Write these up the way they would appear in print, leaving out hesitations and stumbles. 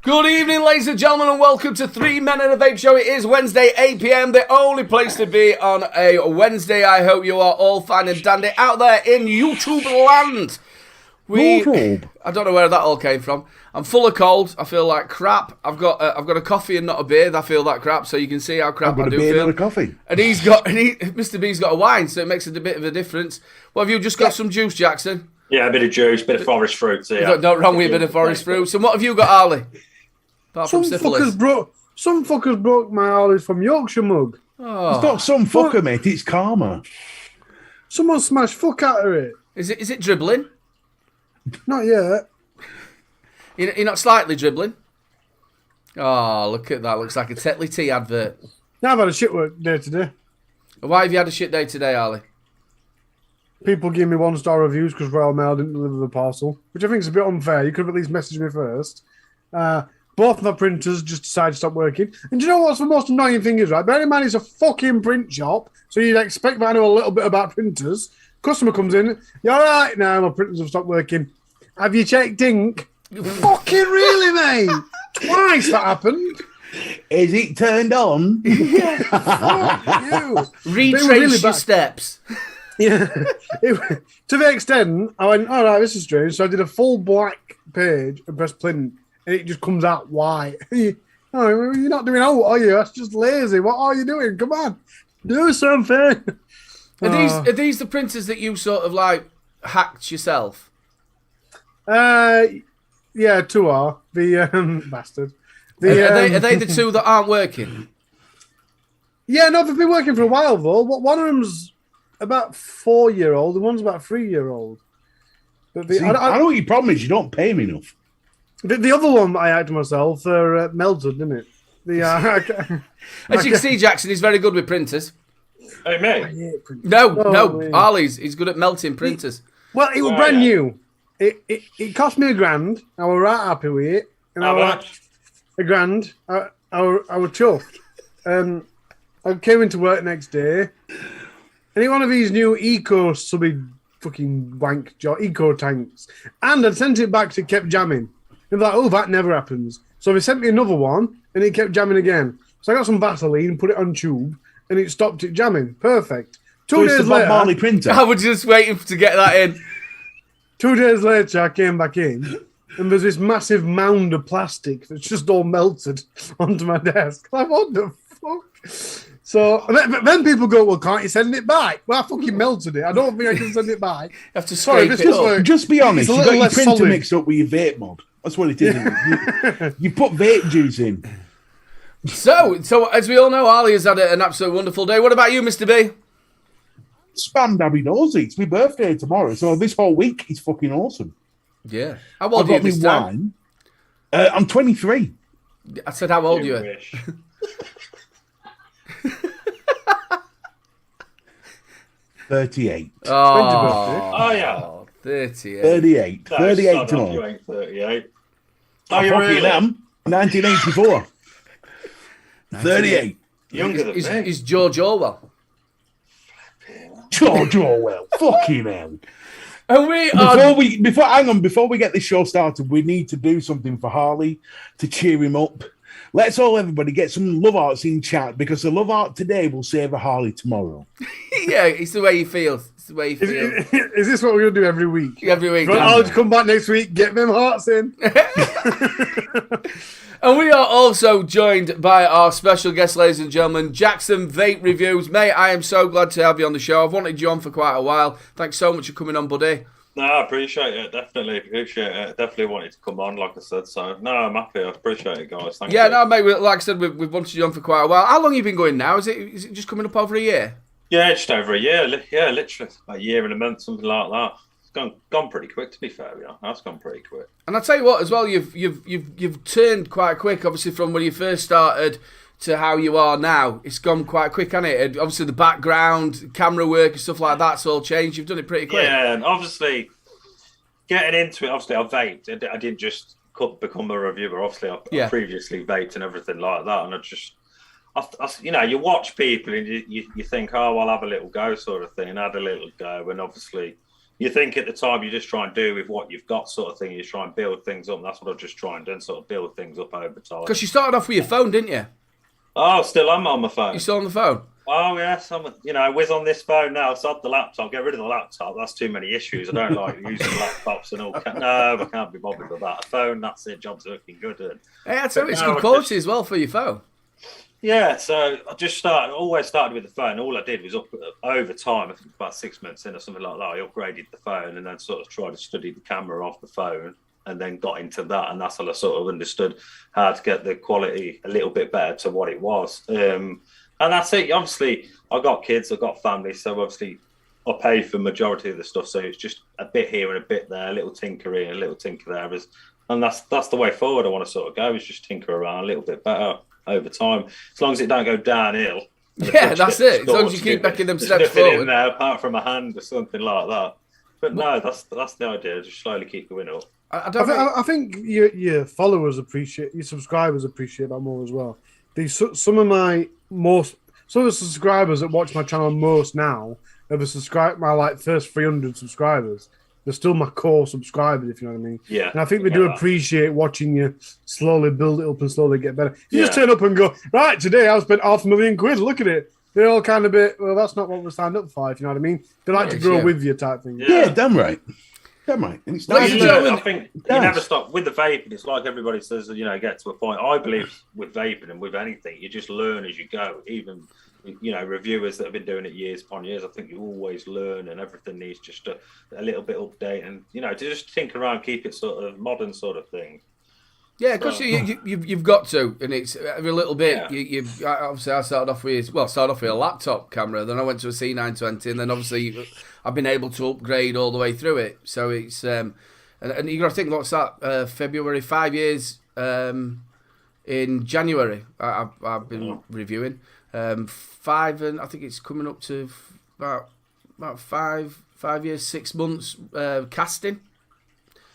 Good evening, ladies and gentlemen, and welcome to 3 Men and a Vape Show. It is Wednesday, 8 p.m, the only place to be on a Wednesday. I hope you are all fine and dandy out there in YouTube land. I don't know where that all came from. I'm full of cold. I feel like crap. I've got a coffee and not a beer. I feel like crap, so you can see how crap I do feel. I've got a beer and a coffee. And Mr. B's got a wine, so it makes a bit of a difference. Well, have you just got some juice, Jackson? Yeah, a bit of juice, bit of forest fruit. So yeah. Don't wrong with a bit of forest fruit. So what have you got, Harley? Apart from syphilis. Some fuckers broke my Harley's from Yorkshire mug. Oh. It's not some fucker, mate. It's karma. Someone smashed fuck out of it. Is it dribbling? Not yet. You're not slightly dribbling? Oh, look at that. Looks like a Tetley Tea advert. Now I've had a shit work day today. Why have you had a shit day today, Harley? People give me 1-star reviews because Royal Mail didn't deliver the parcel, which I think is a bit unfair. You could have at least messaged me first. Both my printers just decided to stop working. And do you know what's the most annoying thing is, right? Bear in mind, it's a fucking print shop, so you'd expect me to know a little bit about printers. Customer comes in, you're all right now, my printers have stopped working. Have you checked ink? Fucking really, mate? Twice that happened. Is it turned on? Yeah, fuck you. Retrace your steps. Yeah, to the extent, I went, all right, this is strange. So I did a full black page and pressed print, and it just comes out white. You're not doing out, are you? That's just lazy. What are you doing? Come on, do something. Are these the printers that you sort of like hacked yourself? Yeah, 2 are. The bastard. Are they the 2 that aren't working? Yeah, no, they've been working for a while though. One of them's about 4-year-old, and one's about 3-year-old. But I know what your problem is. You don't pay me enough. The other one I hacked myself, melted, didn't it? As you can see, Jackson is very good with printers. Hey, mate. No, Harley's. He's good at melting printers. Well, it was brand new. It cost me $1,000. I was right happy with it. And How much? $1,000. I was chuffed. I came into work next day. Any one of these new eco-subby fucking wank eco tanks. And I'd sent it back to kept jamming. And like, oh, that never happens. So they sent me another one, and it kept jamming again. So I got some Vaseline, put it on tube, and it stopped it jamming. Perfect. 2 days later, Marley printer. I was just waiting to get that in. 2 days later, I came back in, and there's this massive mound of plastic that's just all melted onto my desk. Like, what the fuck? So then people go, well, can't you send it back? Well, I fucking melted it. I don't think I can send it back. You have to scrape it up. Just be honest. You got your printer solid. mixed up with your vape mod. That's what it is. You put vape juice in. So as we all know, Harley has had an absolute wonderful day. What about you, Mr. B? Spam dabby nosy. It's my birthday tomorrow, so this whole week is fucking awesome. Yeah. How old are you this time? I'm 23. I said, how old are you? 38. Oh yeah. 38. 38. 38 tomorrow. You ain't 38. Oh, you really am. 1984. 38. Younger than me. Is George Orwell? George Orwell. Fucking hell. And before we get this show started, we need to do something for Harley to cheer him up. Let's everybody get some love arts in chat, because the love art today will save a Harley tomorrow. Yeah, it's the way he feels. It's the way he feels. Is this what we're going to do every week? Every week. I'll just come back next week, get them hearts in. And we are also joined by our special guest, ladies and gentlemen, Jackson Vape Reviews. Mate, I am so glad to have you on the show. I've wanted you on for quite a while. Thanks so much for coming on, buddy. No, I appreciate it. Definitely appreciate it. Definitely wanted to come on, like I said. So, no, I'm happy. I appreciate it, guys. Thank you. No, mate, like I said, we've wanted you on for quite a while. How long have you been going now? Is it just coming up over a year? Yeah, just over a year. Yeah, literally. About a year and a month, something like that. It's gone pretty quick, to be fair. Yeah, that's gone pretty quick. And I tell you what, as well, you've turned quite quick, obviously, from when you first started to how you are now. It's gone quite quick, hasn't it? Obviously, the background, camera work, and stuff like that's all changed. You've done it pretty quick. Yeah, and obviously, getting into it, obviously, I vaped. I didn't just become a reviewer. Obviously, I previously vaped and everything like that, and you watch people and you think, oh, I'll have a little go, sort of thing, and had a little go, and obviously. You think at the time you just try and do with what you've got, sort of thing. You try and build things up. And that's what I just try and do, sort of build things up over time. Because you started off with your phone, didn't you? Oh, still am on my phone. You're still on the phone? Oh, yes. Whiz on this phone now. Sod the laptop. Get rid of the laptop. That's too many issues. I don't like using laptops and all. No, I can't be bothered with that. A phone, that's it. Job's looking good. Hey, I'd say it's good quality as well for your phone. Yeah, so I always started with the phone. All I did was over time, I think about 6 months in or something like that, I upgraded the phone and then sort of tried to study the camera off the phone and then got into that. And that's how I sort of understood how to get the quality a little bit better to what it was. And that's it. Obviously, I got kids, I got family, so obviously I pay for the majority of the stuff. So it's just a bit here and a bit there, a little tinker here, a little tinker there. And that's the way forward I want to sort of go, is just tinker around a little bit better over time, as long as it don't go downhill. Yeah, that's it. As long as you keep making them steps forward. In there, apart from a hand or something like that. But no, that's the idea. Just slowly keep going up. I think your followers appreciate, your subscribers appreciate that more as well. Some of the subscribers that watch my channel most now have subscribed my first 300 subscribers. They're still my core subscribers, if you know what I mean. Yeah. And I think they do appreciate watching you slowly build it up and slowly get better. You just turn up and go, right, today I've spent £500,000. Look at it. They're all kind of well, that's not what we signed up for, if you know what I mean. They like to grow with you type thing. Yeah, damn right. Damn right. And it's nice. I think you never stop. With the vaping, it's like everybody says, get to a point. I believe with vaping and with anything, you just learn as you go. Even reviewers that have been doing it years upon years, I think you always learn, and everything needs just a little bit update, and to just tinker around, keep it sort of modern sort of thing. Yeah, because you've got to, and it's every little bit. Yeah. Obviously, I started off with a laptop camera, then I went to a C920, and then obviously I've been able to upgrade all the way through it. So it's and you got to think, what's that? February, 5 years. In January, I've been reviewing. 5, and I think it's coming up to about 5 years, 6 months casting.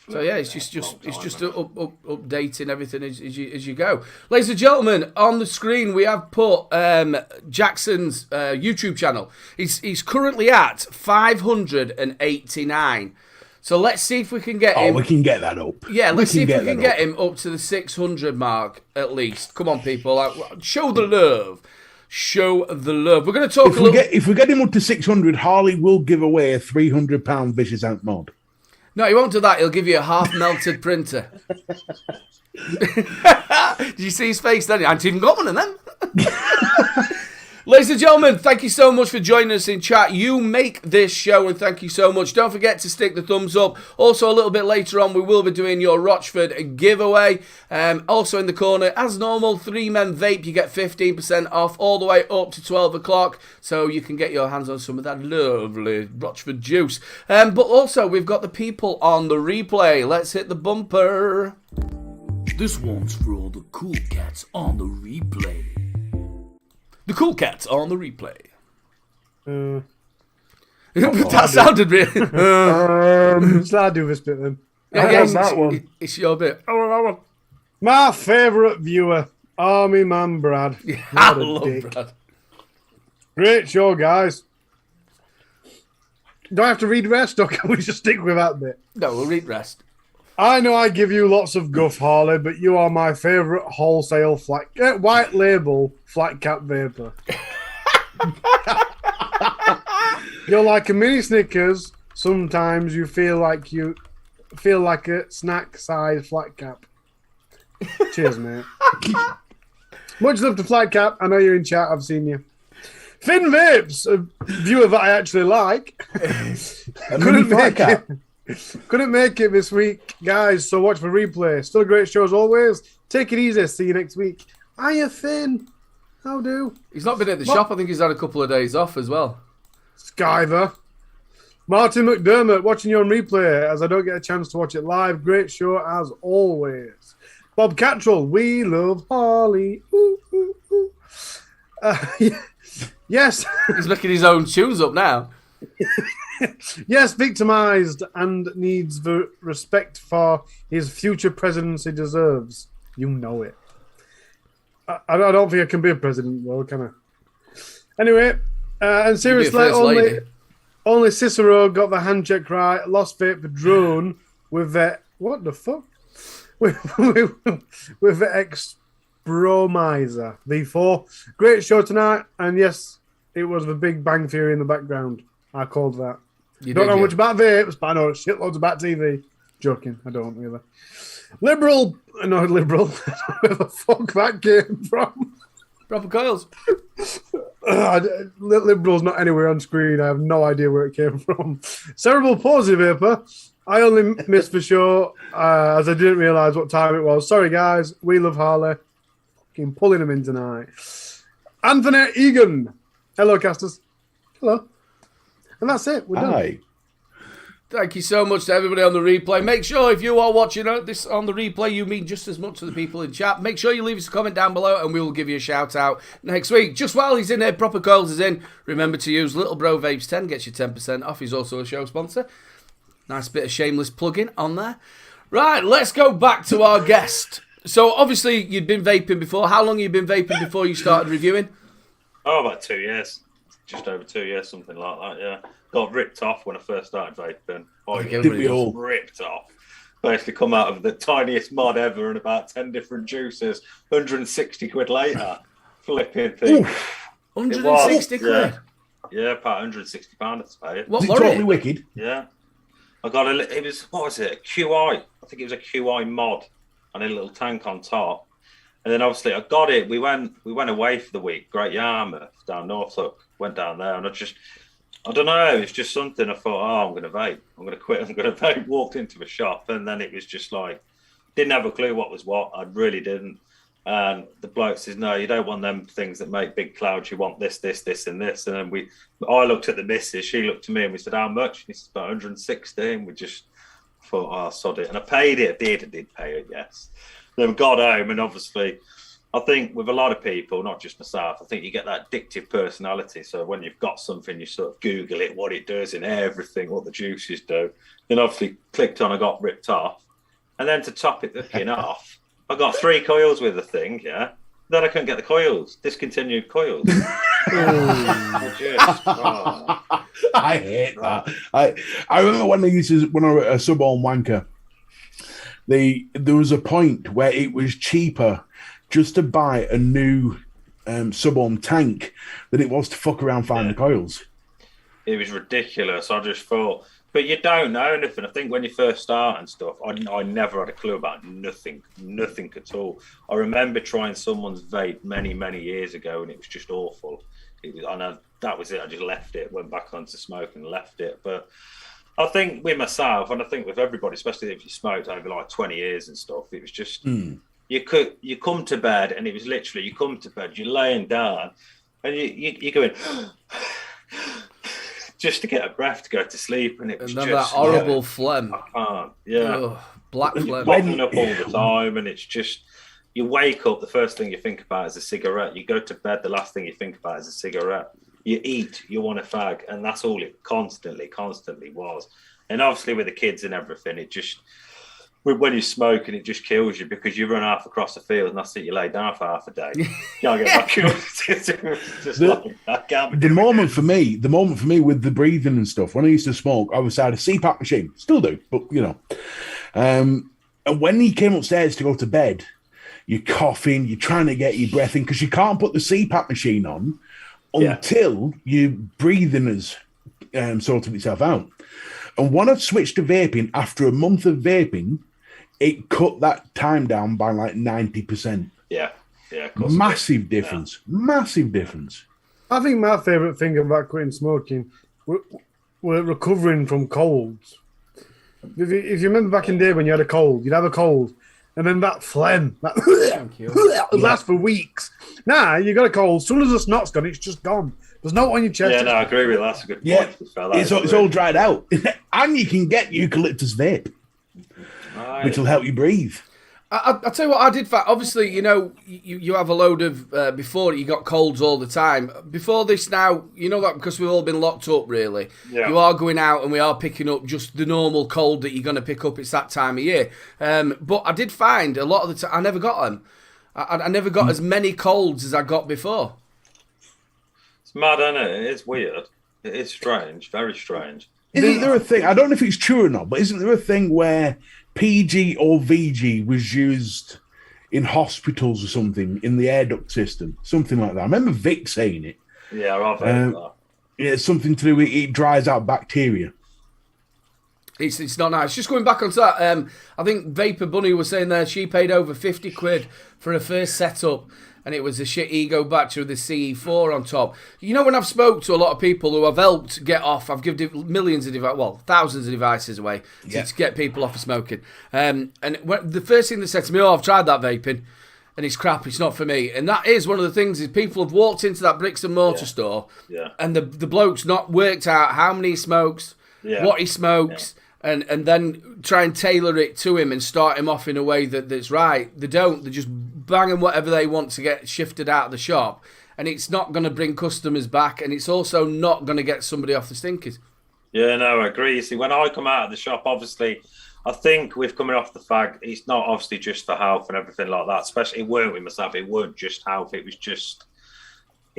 So yeah, it's just updating everything as you go. Ladies and gentlemen, on the screen we have put Jackson's YouTube channel. He's currently at 589. So let's see if we can get him. Oh, we can get that up. Yeah, let's see if we can get him up to the 600 mark at least. Come on, people, show the love. Show the love. We're going to talk if we get him up to 600, Harley will give away a £300 Vicious Ant mod. No, he won't do that. He'll give you a half-melted printer. Did you see his face then? I haven't even got one of them. Ladies and gentlemen, thank you so much for joining us in chat. You make this show, and thank you so much. Don't forget to stick the thumbs up. Also, a little bit later on, we will be doing your Rochford giveaway. Also in the corner, as normal, 3 Men Vape. You get 15% off all the way up to 12 o'clock, so you can get your hands on some of that lovely Rochford juice. But also, we've got the people on the replay. Let's hit the bumper. This one's for all the cool cats on the replay. The cool cats on the replay. That sounded really. Shall I do this bit then? Yeah, that one. It's your bit. My favourite viewer, Army Man Brad. I love Brad. Great show, guys. Do I have to read rest, or can we just stick with that bit? No, we'll read rest. I know I give you lots of guff, Harley, but you are my favourite wholesale white label flat cap vapor. You're like a mini Snickers. Sometimes you feel like a snack-sized flat cap. Cheers, mate. Much love to Flat Cap. I know you're in chat. I've seen you. Finn Vapes, a viewer that I actually like. Couldn't make it this week, guys. So watch for replay. Still a great show as always. Take it easy. See you next week. Hiya, Finn. How do? He's not been at the shop. I think he's had a couple of days off as well. Skyver. Martin McDermott, watching you on replay as I don't get a chance to watch it live. Great show as always. Bob Cattrall, we love Harley. Ooh, ooh, ooh. Yes. He's making his own tunes up now. Yes, victimized and needs the respect for his future presidency deserves. You know it. I don't think I can be a president, though, can I? Anyway, and seriously, only Cicero got the hand check right. Lost Vape the drone with the... What the fuck? with the Expromiser V4. Great show tonight, and yes, it was the Big Bang Theory in the background. I called that. Don't know much about vapes, but I know shitloads about TV. Joking, I don't really. Liberal. Where the fuck that came from? Proper coils. Liberal's not anywhere on screen. I have no idea where it came from. Cerebral palsy vapor. I only missed the show as I didn't realise what time it was. Sorry, guys. We love Harley. Fucking pulling him in tonight. Anthony Egan. Hello, casters. Hello. And that's it. We're done. Thank you so much to everybody on the replay. Make sure if you are watching this on the replay, you mean just as much to the people in chat. Make sure you leave us a comment down below and we will give you a shout out next week. Just while he's in here, Proper Coils is in. Remember to use Little Bro Vapes 10, gets you 10% off. He's also a show sponsor. Nice bit of shameless plugging on there. Right, let's go back to our guest. So obviously you'd been vaping before. How long have you been vaping before you started reviewing? Oh, about 2 years. Just over 2 years, something like that, yeah. Got ripped off when I first started vaping. Did we all? Ripped off. Basically come out of the tiniest mod ever and about 10 different juices. 160 quid later. Flipping thing. 160 quid? Yeah, about 160 pounds to pay it. What, is it totally wicked? Yeah. I got it was, what was it? A QI. I think it was a QI mod and a little tank on top. And then obviously I got it. We went away for the week. Great Yarmouth down Norfolk. Went down there and I don't know. It's just something I thought, I'm going to vape. I'm going to quit. I'm going to vape. Walked into a shop and then it was just like, didn't have a clue what was what. I really didn't. And the bloke says, no, you don't want them things that make big clouds. You want this, this, this, and this. And then I looked at the missus. She looked at me and we said, how much? And he said, about 160. And we just thought, sod it. And I paid it. I did pay it, yes. Then we got home and obviously... I think with a lot of people, not just myself, I think you get that addictive personality. So when you've got something, you sort of Google it, what it does and everything, what the juices do. Then obviously clicked on, I got ripped off. And then to top it fucking off, I got 3 coils with the thing, yeah. Then I couldn't get the coils. Discontinued coils. I hate that. I remember when I was a sub-on wanker, there was a point where it was cheaper just to buy a new sub-on tank than it was to fuck around finding the coils. It was ridiculous. I just thought, but you don't know anything. I think when you first start and stuff, I never had a clue about nothing at all. I remember trying someone's vape many, many years ago and it was just awful. That was it. I just left it, went back onto smoke and left it. But I think with myself, and I think with everybody, especially if you smoked over like 20 years and stuff, it was just... You come to bed and it was literally you come to bed, you're laying down and you're going just to get a breath to go to sleep and it was just that horrible phlegm. I can't. Yeah. Ugh, black phlegm. Popping up all the time and it's just you wake up, the first thing you think about is a cigarette. You go to bed, the last thing you think about is a cigarette. You eat, you want a fag, and that's all it constantly was. And obviously with the kids and everything, it just when you smoke and it just kills you because you run half across the field and that's it, you lay down for half a day. You can't get back up. The moment for me with the breathing and stuff, when I used to smoke, I was at a CPAP machine. Still do, but you know. And when he came upstairs to go to bed, you're coughing, you're trying to get your breath in because you can't put the CPAP machine on until your breathing is sorted itself out. And when I switched to vaping, after a month of vaping, it cut that time down by like 90%. Yeah, of course. Massive difference. Yeah. Massive difference. I think my favourite thing about quitting smoking were recovering from colds. If you remember back in the day when you had a cold, you'd have a cold, and then that phlegm, that would last for weeks. Now you got a cold. As soon as the snot's gone, it's just gone. There's no on your chest. Yeah, no, I agree with that. That's a good point. Yeah, it's all dried out. And you can get eucalyptus vape, which will help you breathe. I'll tell you what I did. Obviously, you have a load of, before you got colds all the time. Before this now, that because we've all been locked up, really. Yeah. You are going out and we are picking up just the normal cold that you're going to pick up. It's that time of year. But I did find a lot of the time, I never got them. I never got as many colds as I got before. It's mad, isn't it? It's weird. It is strange, very strange. Isn't there a thing, I don't know if it's true or not, but isn't there a thing where PG or VG was used in hospitals or something, in the air duct system, something like that? I remember Vic saying it. Yeah, I've heard that. Yeah, it's something to do with it dries out bacteria. It's not nice. Just going back onto that, I think Vapor Bunny was saying there she paid over 50 quid for her first setup, and it was a shit ego battery with the CE4 on top. When I've spoke to a lot of people who I've helped get off, I've given millions of thousands of devices away to get people off of smoking. And the first thing they said to me, I've tried that vaping, and it's crap, it's not for me. And that is one of the things, is people have walked into that bricks and mortar store, and the bloke's not worked out how many he smokes, what he smokes, and then try and tailor it to him and start him off in a way that's right. They don't. They're just banging whatever they want to get shifted out of the shop, and it's not going to bring customers back, and it's also not going to get somebody off the stinkers. Yeah, no, I agree. See, when I come out of the shop, obviously, I think with coming off the fag, it's not obviously just for health and everything like that. Especially, it weren't with myself. It weren't just health. It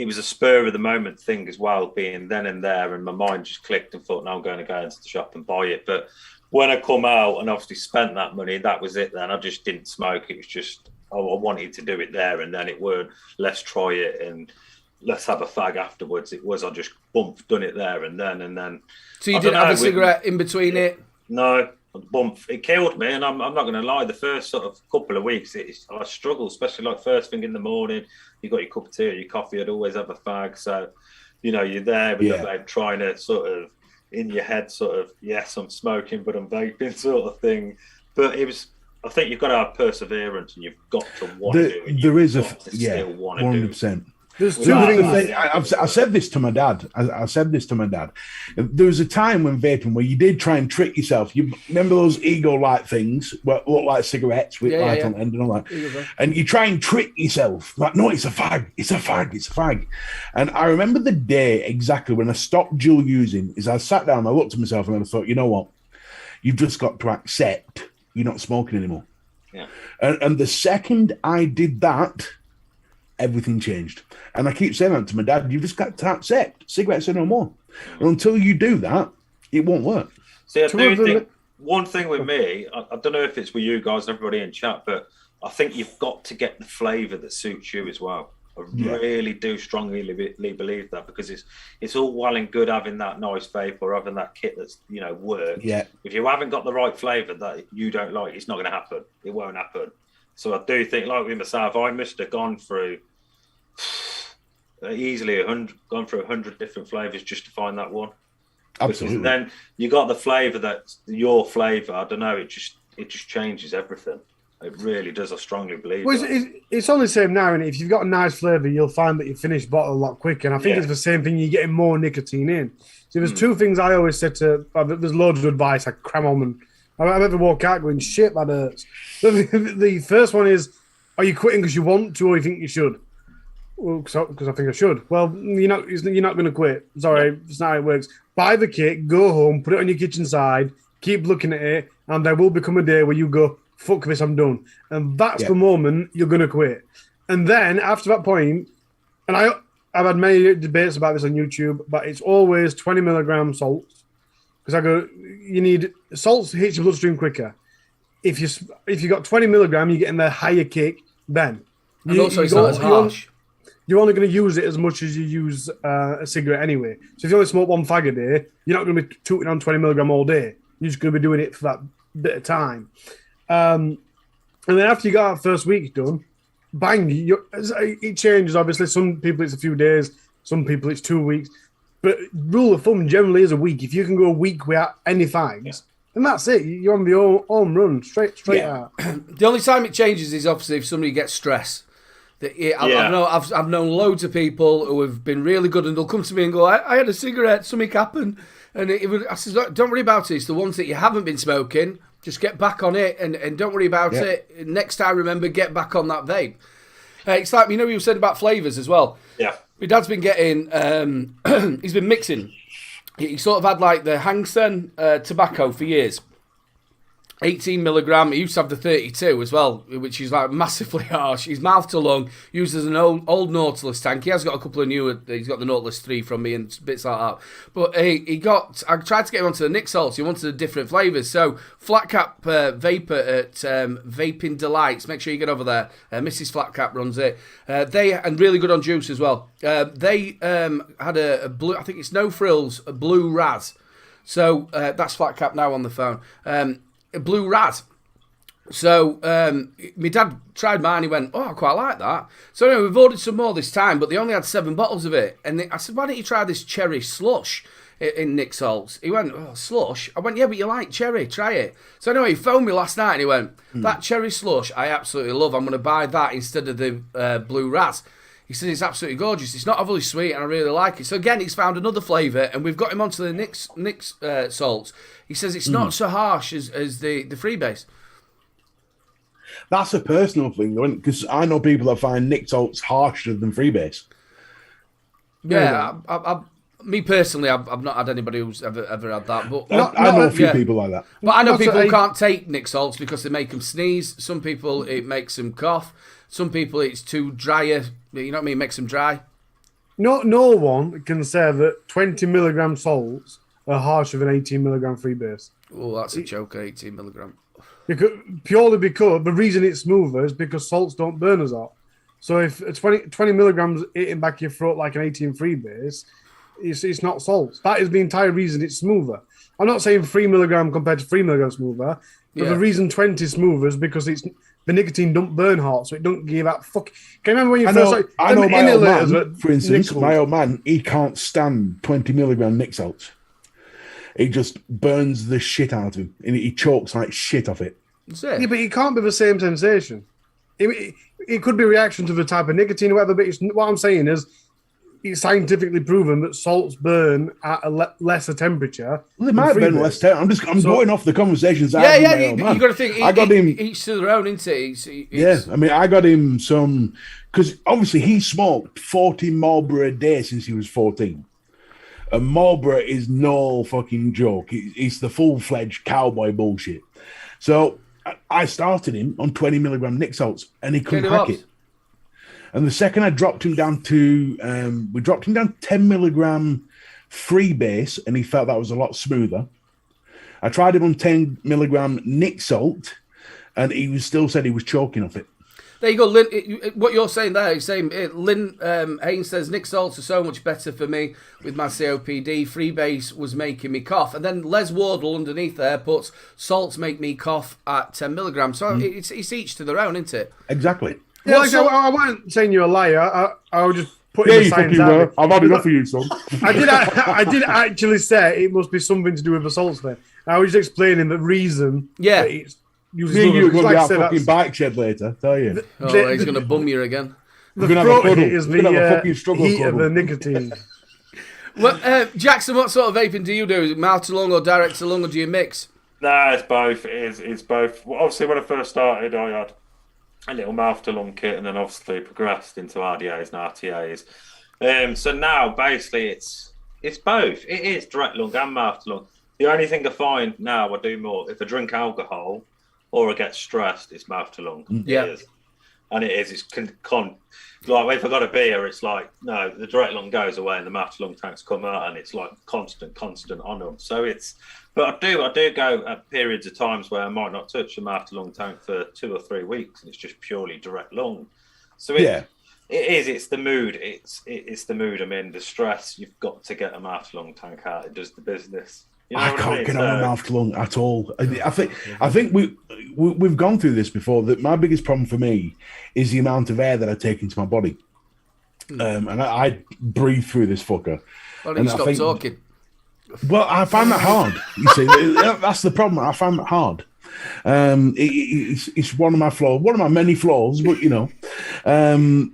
was a spur of the moment thing as well, being then and there, and my mind just clicked and thought, no, I'm going to go into the shop and buy it. But when I come out and obviously spent that money, that was it then. I just didn't smoke. It was just, I wanted to do it there and then. It weren't, let's try it and let's have a fag afterwards. It was, I just done it there and then. So you didn't have a cigarette in between it? No. It killed me, and I'm not going to lie. The first sort of couple of weeks, I struggled, especially like first thing in the morning. You got your cup of tea or your coffee. I'd always have a fag, so you're there with the vape, trying to sort of in your head, sort of yes, I'm smoking, but I'm vaping, sort of thing. But it was. I think you've got to have perseverance, and you've got to want to do it. There is 100%. There's two things. I said this to my dad. I said this to my dad. There was a time when vaping where you did try and trick yourself. You remember those ego light things that look like cigarettes with light on the end and all that? And you try and trick yourself. Like, no, it's a fag. It's a fag. It's a fag. And I remember the day exactly when I stopped dual using is I sat down, I looked at myself and I thought, you know what? You've just got to accept you're not smoking anymore. Yeah. And the second I did that, everything changed. And I keep saying that to my dad, you've just got to accept cigarettes are no more. And until you do that, it won't work. See, I do think one thing with me, I don't know if it's with you guys and everybody in chat, but I think you've got to get the flavour that suits you as well. I really do strongly believe that, because it's all well and good having that nice vape or having that kit that's worked. Yeah. If you haven't got the right flavour that you don't like, it's not going to happen. It won't happen. So I do think, like with myself, I must have gone through easily 100 different flavours just to find that one. Absolutely. Because then you got the flavour that's your flavour. I don't know. It just changes everything. It really does. I strongly believe. Well, it's only the same now, and if you've got a nice flavour, you'll find that you finish bottle a lot quicker. And I think it's the same thing. You're getting more nicotine in. So there's two things I always said to. There's loads of advice I cram on them. I never walk out going, shit, that hurts. The first one is, are you quitting because you want to or you think you should? Well, because I think I should. Well, you're not going to quit. Sorry, it's not how it works. Buy the kit, go home, put it on your kitchen side, keep looking at it, and there will become a day where you go, fuck this, I'm done. And that's the moment you're going to quit. And then after that point, and I've had many debates about this on YouTube, but it's always 20 milligram salts. Because I go, you need salts to hit your bloodstream quicker. If you got 20 milligram, you're getting the higher kick then. And also it's not as harsh. you're only going to use it as much as you use a cigarette anyway. So if you only smoke one fag a day, you're not going to be tooting on 20 milligram all day. You're just going to be doing it for that bit of time. And then after you got that first week done, bang, it changes. Obviously, some people it's a few days, some people it's 2 weeks. But rule of thumb generally is a week. If you can go a week without any fags, then that's it. You're on the home run, straight out. The only time it changes is obviously if somebody gets stress. I've known loads of people who have been really good, and they'll come to me and go, I had a cigarette, something happened. And I said, don't worry about it. It's the ones that you haven't been smoking. Just get back on it and don't worry about it. Next time, remember, get back on that vape. It's like, you said about flavours as well. Yeah. My dad's been getting, he's been mixing. He sort of had like the Hang Seng tobacco for years. 18 milligram. He used to have the 32 as well, which is like massively harsh. He's mouth to lung, uses an old Nautilus tank. He has got a couple of newer. He's got the Nautilus 3 from me and bits like that. But I tried to get him onto the Nick Salts. He wanted the different flavours. So Flat Cap Vapor at Vaping Delights. Make sure you get over there. Mrs. Flat Cap runs it. And really good on juice as well. They had a blue. I think it's No Frills, a blue Raz. So that's Flat Cap now on the phone. A blue Raz. So my dad tried mine. He went, I quite like that. So anyway, we've ordered some more this time, but they only had 7 bottles of it. And I said, why don't you try this cherry slush in Nick Salts? He went, slush? I went, yeah, but you like cherry, try it. So anyway, he phoned me last night and he went, that cherry slush I absolutely love. I'm going to buy that instead of the blue Raz. He said it's absolutely gorgeous. It's not overly sweet and I really like it. So again, he's found another flavour and we've got him onto the Nick's Salts. He says it's not so harsh as the freebase. That's a personal thing, though, because I know people that find Nick Salts harsher than freebase. Yeah, me personally, I've not had anybody who's ever had that. But I know a few people like that. But I know people who can't take Nick Salts because they make them sneeze. Some people, it makes them cough. Some people, it's too drier. You know what I mean? It makes them dry. No one can say that 20 milligram salts are harsher than 18 milligram freebase. Oh, that's a joke, 18 milligram. Purely because the reason it's smoother is because salts don't burn as hot. So if 20 milligrams eating back your throat like an 18 freebase, it's not salts. That is the entire reason it's smoother. I'm not saying 3 milligram compared to 3 milligram smoother, but the reason 20 is smoother is because the nicotine don't burn hot, so it don't give that fuck. Can you remember when you I know my old man, for instance, my old man, he can't stand 20 milligram Nick Salts. It just burns the shit out of him, and he chokes like shit off it. Yeah, but it can't be the same sensation. It could be a reaction to the type of nicotine or whatever, but what I'm saying is it's scientifically proven that salts burn at a lesser temperature. Well, they might burn less temperature. I'm going off the conversations. You got to think. I got him each to their own, isn't it? Yeah, I mean, I got him some because obviously he smoked 40 Marlboro a day since he was 14. And Marlboro is no fucking joke. It's the full-fledged cowboy bullshit. So I started him on 20 milligram Nick Salts, and he couldn't hack it. And the second I dropped him down to, we dropped him down 10 milligram freebase, and he felt that was a lot smoother. I tried him on 10 milligram Nick Salt, and he still said he was choking off it. There you go, Lynn. What you're saying there, you're saying Lynn Haynes says Nick Salts are so much better for me with my COPD. Freebase was making me cough, and then Les Wardle underneath there puts salts make me cough at 10 milligrams. So it's each to their own, isn't it? Exactly. Yeah, I wasn't saying you're a liar. I was just putting the science out. I've had enough of you, son. I did actually say it must be something to do with the salts there. I was just explaining the reason. Yeah. That it's me and you are going to be at a fucking bike shed later, tell you. He's going to bum you again. The throat is the heat of the nicotine. Well, Jackson, what sort of vaping do you do? Is it mouth to lung or direct to lung, or do you mix? No, it's both. It's both. Well, obviously, when I first started, I had a little mouth to lung kit, and then obviously progressed into RDAs and RTAs. So now, basically, it's both. It is direct lung and mouth to lung. The only thing I find now, I do more if I drink alcohol or I get stressed, it's mouth to lung. Yeah. It is. And it is. It's like if I got a beer, it's like no, the direct lung goes away and the mouth to lung tanks come out, and it's like constant on them. So it's. But I do go at periods of times where I might not touch a mouth to lung tank for 2 or 3 weeks, and it's just purely direct lung. So It is. It's the mood. It's the mood. I mean, the stress. You've got to get a mouth-to-lung tank out. It does the business. You know I what can't mean? get on a mouth to lung at all. I think we've gone through this before. That my biggest problem for me is the amount of air that I take into my body, and I breathe through this fucker. Why don't you stop talking? Well, I find that hard. You see, that's the problem. I find that hard. It's one of my flaws, one of my many flaws, but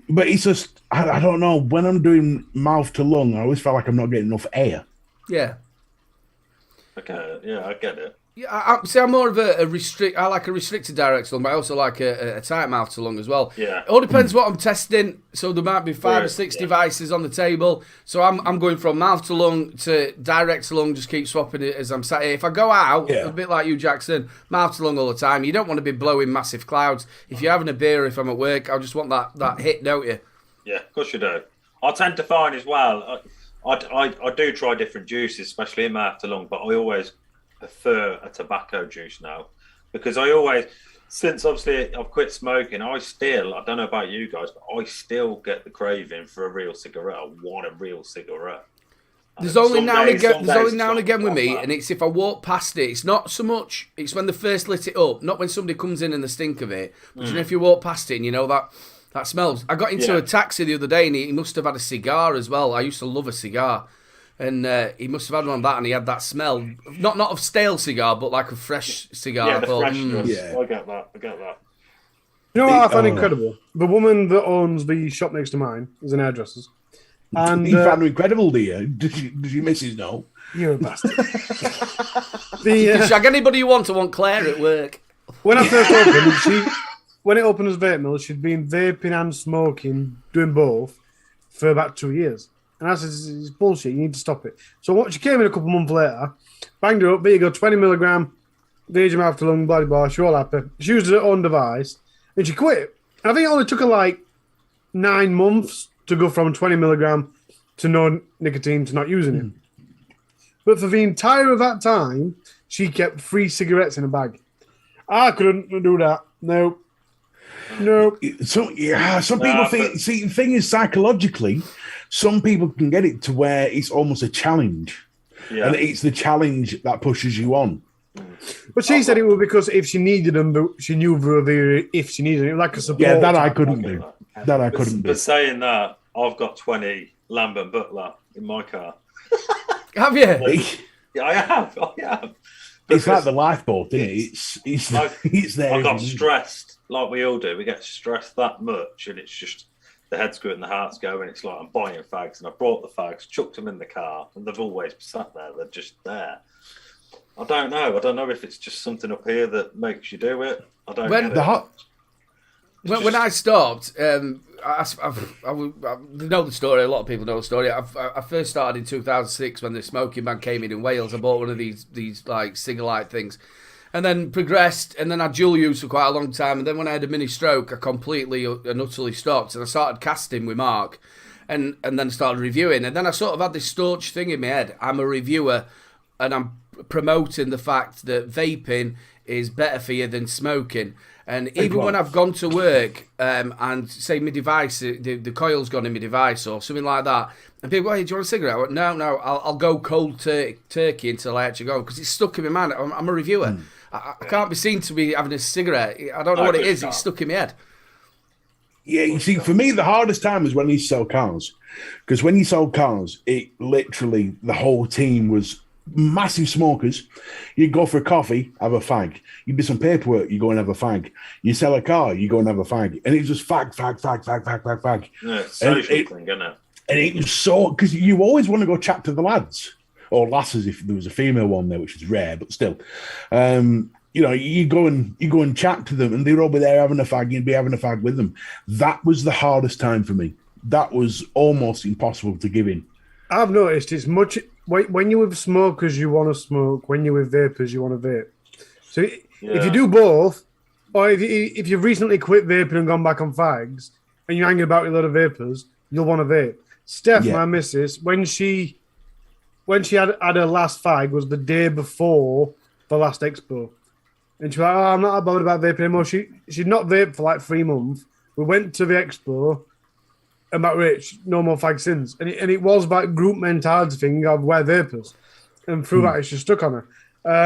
but it's just I don't know. When I'm doing mouth to lung, I always feel like I'm not getting enough air. Yeah. Okay, yeah, I get it. Yeah, I'm more of a I like a restricted direct to lung, but I also like a tight mouth to lung as well. Yeah. It all depends what I'm testing. So there might be 5 or 6 Yeah. devices on the table. So I'm going from mouth to lung to direct to lung, just keep swapping it as I'm sat here. If I go out, a bit like you, Jackson, mouth to lung all the time. You don't want to be blowing massive clouds. If you're having a beer, if I'm at work, I just want that hit, don't you? Yeah, of course you do. I tend to find as well, I do try different juices, especially in mouth to lung, but I always prefer a tobacco juice now, because since obviously I've quit smoking, I don't know about you guys, but I still get the craving for a real cigarette. I want a real cigarette. There's only now and again with me, and it's if I walk past it. It's not so much. It's when they first lit it up, not when somebody comes in and the stink of it. But you know, if you walk past it, and you know that smells. I got into a taxi the other day, and he must have had a cigar as well. I used to love a cigar, and he must have had one of that, and he had that smell, not of stale cigar, but like a fresh cigar. Yeah, the freshness. I get that. You know what I find incredible? The woman that owns the shop next to mine is an hairdresser. And you found her incredible, do you? Did you Mrs. know? You're a bastard. You can shag anybody you want. I want Claire at work. When I first opened, when it opened as Vapemill, she'd been vaping and smoking, doing both, for about 2 years. And I said, it's bullshit, you need to stop it. So she came in a couple months later, banged her up, there you go, 20 milligram, Virgin mouth to lung, blah, blah, she all happy. She used her own device, and she quit. And I think it only took her like 9 months to go from 20 milligram to no nicotine to not using it. But for the entire of that time, she kept 3 cigarettes in a bag. I couldn't do that. No. So some people think. See, the thing is, psychologically, some people can get it to where it's almost a challenge, and it's the challenge that pushes you on. But she said it was because if she needed them, she knew if she needed it, like a support. Yeah, that I couldn't do. But saying that, I've got 20 Lambert Butler in my car. Have you? Yeah, I have. It's like the lifeboat, isn't it? It's there. I got stressed, like we all do. We get stressed that much, and it's just the head's going, the heart's going. It's like I'm buying fags, and I brought the fags, chucked them in the car, and they've always sat there. They're just there. I don't know if it's just something up here that makes you do it. I don't know. When I stopped, I know the story. A lot of people know the story. I first started in 2006 when the smoking ban came in Wales. I bought one of these like cigarette things, and then progressed. And then I dual used for quite a long time. And then when I had a mini stroke, I completely and utterly stopped. And I started casting with Mark, and then started reviewing. And then I sort of had this staunch thing in my head. I'm a reviewer, and I'm promoting the fact that vaping is better for you than smoking. And even when I've gone to work and say my device, the coil's gone in my device or something like that, and people go, hey, do you want a cigarette? I went, no, I'll go cold turkey until I actually go, because it's stuck in my mind. I'm a reviewer. I can't be seen to be having a cigarette. I don't know what it is. It's stuck in my head. Yeah, you see, for me, the hardest time was when you sell cars. Because when you sold cars, it literally, the whole team was massive smokers. You'd go for a coffee, have a fag. You do some paperwork, you go and have a fag. You sell a car, you go and have a fag. And it's just fag. Yeah, it's social thing, isn't it? And it was so, because you always want to go chat to the lads or lasses if there was a female one there, which is rare, but still. You go and chat to them, and they'd all be there having a fag. You'd be having a fag with them. That was the hardest time for me. That was almost impossible to give in. I've noticed it's much when you're with smokers, you want to smoke. When you're with vapors, you want to vape. So if you do both, or if you've recently quit vaping and gone back on fags, and you're hanging about with a lot of vapors, you'll want to vape. Steph, my missus, when she had her last fag was the day before the last expo. And she was like, I'm not bothered about vaping anymore. She'd not vaped for like 3 months. We went to the expo, I'm that rich, no more fag sins. And it was about group mentality thing of wear vapors. And through that, it's just stuck on her.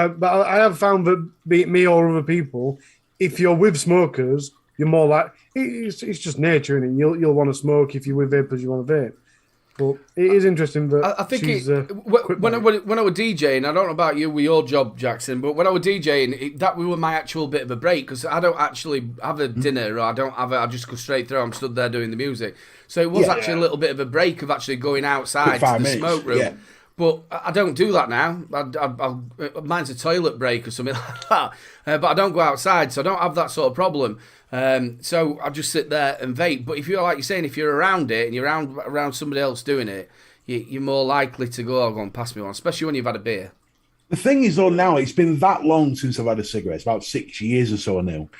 But I have found that, be it me or other people, if you're with smokers, you're more like, it's just nature, innit? You'll want to smoke. If you're with vapors, you want to vape. But it is interesting that I think she's, when I was DJing, I don't know about you with your job, Jackson, but when I was DJing, that was my actual bit of a break because I don't actually have a dinner or I just go straight through. I'm stood there doing the music. So it was actually a little bit of a break of actually going outside to the smoke room. Yeah. But I don't do that now. Mine's a toilet break or something like that. But I don't go outside, so I don't have that sort of problem. So I just sit there and vape. But if you're like you're saying, if you're around it and you're around somebody else doing it, you're more likely to go and pass me one, especially when you've had a beer. The thing is, though, now it's been that long since I've had a cigarette. It's about 6 years or so now.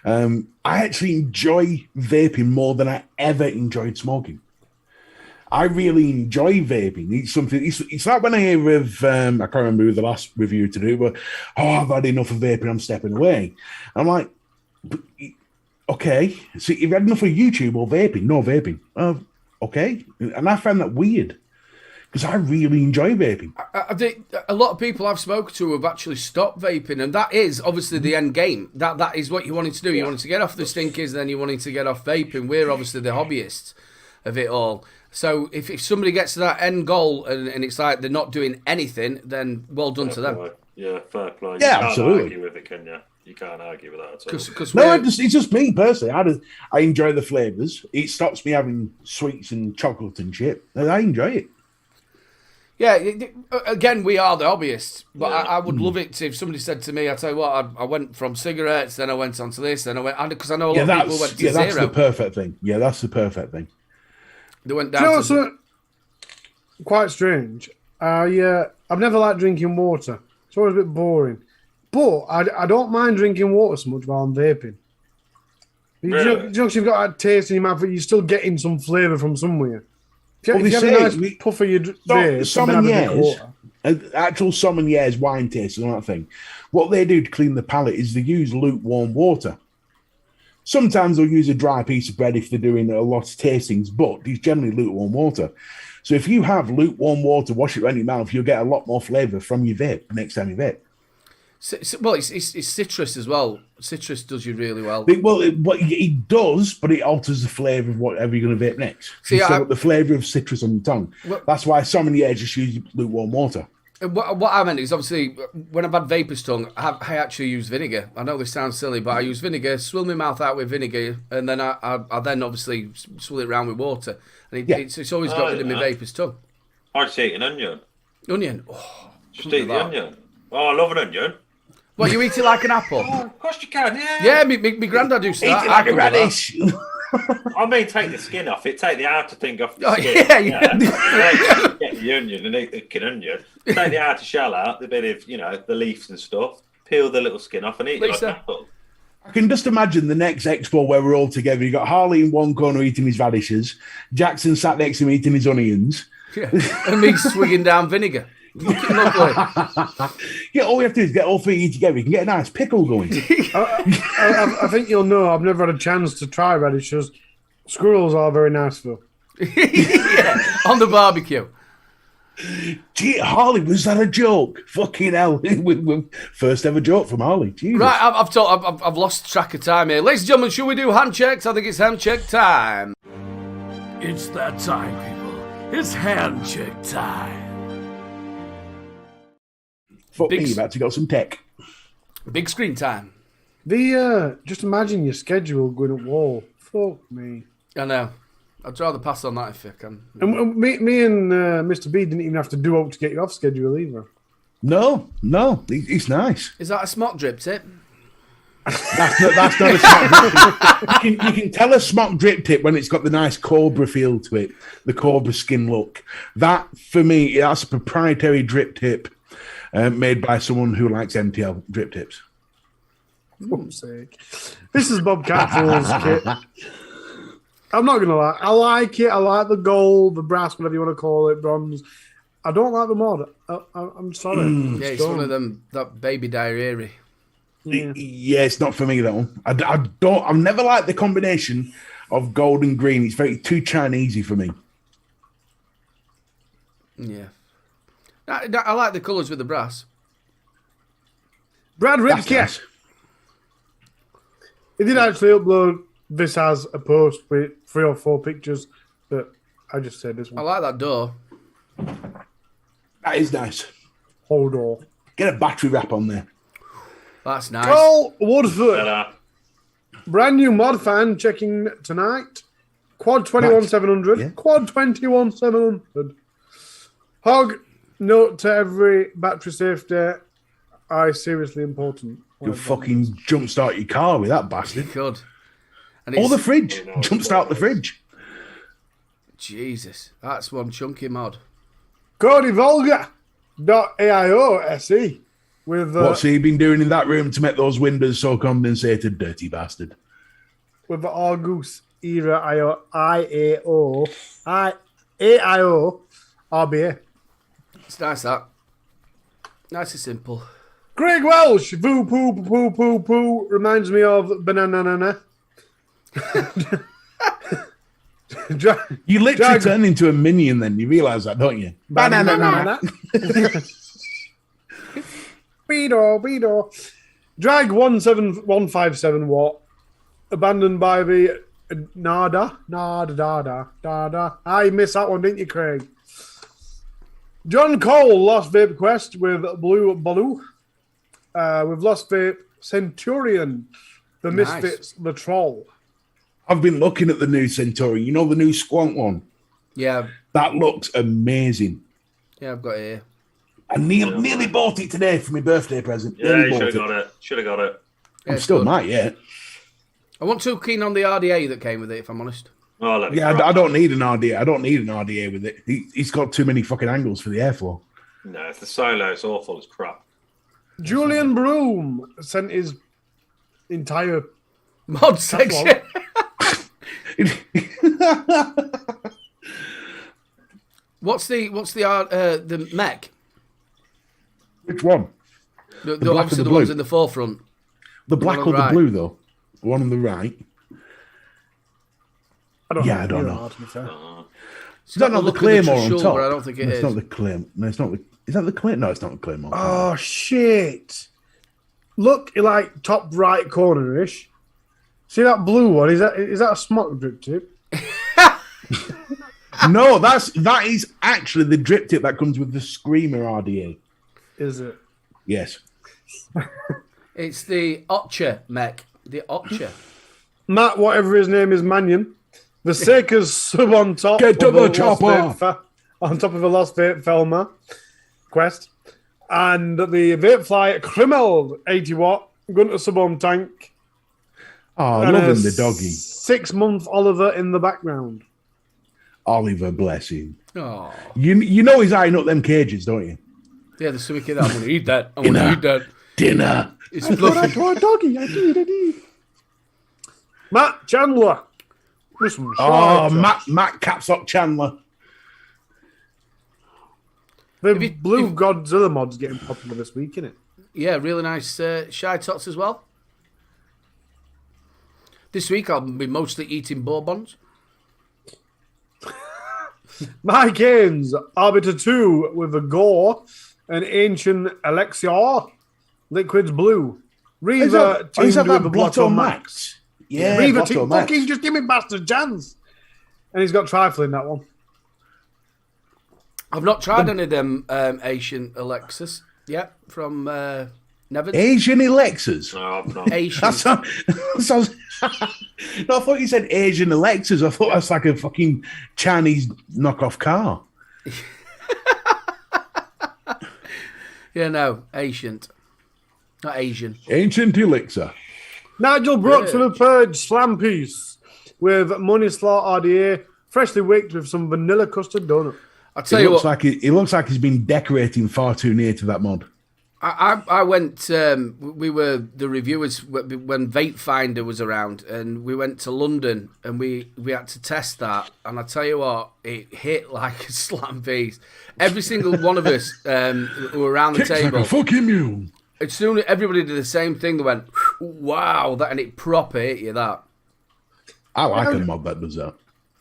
I actually enjoy vaping more than I ever enjoyed smoking. I really enjoy vaping. It's something. It's like when I hear of I can't remember who the last review to do, but I've had enough of vaping. I'm stepping away. I'm like, okay. So you've had enough of YouTube or vaping? No vaping. Okay. And I found that weird because I really enjoy vaping. I think a lot of people I've spoken to have actually stopped vaping, and that is obviously the end game. That is what you wanted to do. You wanted to get off the stinkers, then you wanted to get off vaping. We're obviously the hobbyists of it all. So if somebody gets to that end goal and it's like they're not doing anything, then well done to them. Yeah, fair play. Yeah, you absolutely. Can't argue with it, can you? You can't argue with that at all. No, it's just me personally. I enjoy the flavours. It stops me having sweets and chocolate and shit. And I enjoy it. Yeah, again, we are the hobbyists. But I would love it if somebody said to me, I tell you what, I went from cigarettes, then I went on to this, then I went, because I know a lot of people went to zero. That's the perfect thing. Yeah, that's the perfect thing. They went down to... quite strange. I've never liked drinking water. It's always a bit boring. But I don't mind drinking water so much while I'm vaping. Really? You know, you've got that taste in your mouth, but you're still getting some flavour from somewhere. If you have a nice puff of your vape, actual sommeliers wine taste and all that thing, what they do to clean the palate is they use lukewarm water. Sometimes they'll use a dry piece of bread if they're doing a lot of tastings, but it's generally lukewarm water. So if you have lukewarm water, wash it around your mouth, you'll get a lot more flavour from your vape next time you vape. Well, it's citrus as well. Citrus does you really well. It does, but it alters the flavour of whatever you're going to vape next. See, you still got the flavour of citrus on your tongue. That's why sommeliers just use lukewarm water. What I meant is, obviously, when I've had vapor's tongue, I actually use vinegar. I know this sounds silly, but I use vinegar, swill my mouth out with vinegar, and then I then obviously swill it around with water. And it's always got rid of my vapor's tongue. I just eat an onion. Onion? Oh, just eat the onion. Oh, I love an onion. What, you eat it like an apple? Oh, of course you can, yeah. Yeah, my granddad used to eat it like a radish. I mean, take the skin off it, take the outer thing off the skin. Get the onion and eat the onion. Take the outer shell out, the bit of, the leaves and stuff. Peel the little skin off and eat it like an apple. I can just imagine the next expo where we're all together. You got Harley in one corner eating his radishes, Jackson sat next to him eating his onions. Yeah. And me swigging down vinegar. Lovely. Yeah, all we have to do is get all three together. You can get a nice pickle going. I think you'll know I've never had a chance to try radishes. Squirrels are very nice though. Yeah, on the barbecue. Gee, Harley, was that a joke? Fucking hell. First ever joke from Harley. Jesus. Right, I've lost track of time here. Ladies and gentlemen, should we do hand checks? I think it's hand check time. It's that time, people. It's hand check time. Fuck me, you've actually got some tech. Big screen time. Just imagine your schedule going at wall. Fuck me. I know. I'd rather pass on that if I can. And me and Mr. B didn't even have to do up to get you off schedule either. No, it's nice. Is that a smock drip tip? That's not a smock drip tip. You can tell a smock drip tip when it's got the nice cobra feel to it, the cobra skin look. That, for me, that's a proprietary drip tip made by someone who likes MTL drip tips. For fuck's sake. This is Bob Catfall's kit. I'm not going to lie. I like it. I like the gold, the brass, whatever you want to call it, bronze. I don't like the mod. I'm sorry. Yeah, it's one of them, that baby diarrhea. Yeah, it's not for me, that one. I've never liked the combination of gold and green. It's very too Chinesey for me. Yeah. I like the colours with the brass. Brad That's Ripke. nice. He did actually upload this as a post with 3 or 4 pictures, but I just said this I one. like that door. That is nice. Hold on. Get a battery wrap on there. That's nice. Cole Woodford, Ta-da. brand new mod fan checking tonight. Quad 21700. Yeah. Quad 21700. Hog, note to every battery safety. Seriously important. You'll fucking jumpstart your car with that bastard. Good. And Or it's, the fridge. Jumpstart the fridge. Jesus, that's one chunky mod. Cody Volga. .aio se with What's he been doing in that room to make those windows so condensated, dirty bastard? with the Argus era AIO RBA. It's nice that. Nice and simple. Craig Welsh, poo poo poo poo poo, reminds me of banana. You literally turn into a minion then. You realise that, don't you? Banana. Beedo. Drag 17157 watt. Abandoned by the Nada. I missed that one, didn't you, Craig? John Cole, Lost Vape Quest with Blue Baloo. We've Lost Vape Centurion. The Nice. Misfits, the Troll. I've been looking at the new Centauri. You know the new Squonk one? Yeah, That looks amazing. I've got it here. I nearly bought it today for my birthday present. Yeah, Nearly you bought should have got it. Should have got it. Yeah, I'm it's still good. might, yeah. I wasn't too keen on the RDA that came with it, if I'm honest. Oh, let me Yeah, crack. I don't need an RDA. I don't need an RDA with it. He's got too many fucking angles for the airflow. No, if the solo, it's awful. It's crap. Julian Broom sent his entire Mod section. What's the mech? Which one? The black obviously or the the ones blue? in the forefront. The black on or the the right. blue, though? The one on the right. I don't know. To be fair. It's Is that got not the look of Claymore on Trishul, top? but I don't think it No, is. it's not the Claymore. No, it's not the... Is that the Claymore? No, it's not the Claymore. Oh shit! Look, like top right corner-ish. See that blue one? Is that a smock drip tip? No, that is actually the drip tip that comes with the Screamer RDA. Is it? Yes. It's the Otcher mech. The Otcher. Matt, whatever his name is, Mannion. The Saker's sub on top. Get to of the a Lost chopper. Vape on top of a Lost Vape Felma quest. And the Vapefly Krimmel 80 watt Gunter sub on tank. Oh, And loving a the doggy. 6-month Oliver in the background. Oliver, bless him. Oh. You know he's eyeing up them cages, don't you? Yeah, there's something in that. I'm going to eat that. I'm going to eat that. Dinner. It's But fluffy. I doggy. I did. Matt Chandler. This one's Oh, short. Matt Capsock Chandler. The If you- Blue if- Godzilla mod's getting popular this week, isn't it? Yeah, really nice shy tots as well. This week I'll be mostly eating bourbons. Mike Haynes, Arbiter 2 with the Gore, an Ancient Elixir, Liquids Blue. Reaver Is teamed that with the Blotto Blotto Max? Max. Yeah, Reaver Blotto team, Max. fucking just give me bastard chance. And he's got trifle in that one. I've not tried any of them Asian Alexis yet from Nevers. Asian Alexas. No, I've not. Asian. That sounds... No, I thought you said Asian Alexas. I thought that's like a fucking Chinese knockoff car. Yeah, no, ancient. Not Asian. Ancient Elixir. Nigel Brooks Yeah. with a Purge Slam piece with Money Slot RDA, freshly wicked with some vanilla custard donut. I'll tell It you looks what, like it looks like he's been decorating far too near to that mod. I went, we were the reviewers when Vape Finder was around, and we went to London and we had to test that. And I tell you what, it hit like a slam piece. Every single one of us who were around the Kicks like table, a fucking mule. as soon as everybody did the same thing, they went, wow, that, and it proper hit you, that. I like a mod that does that.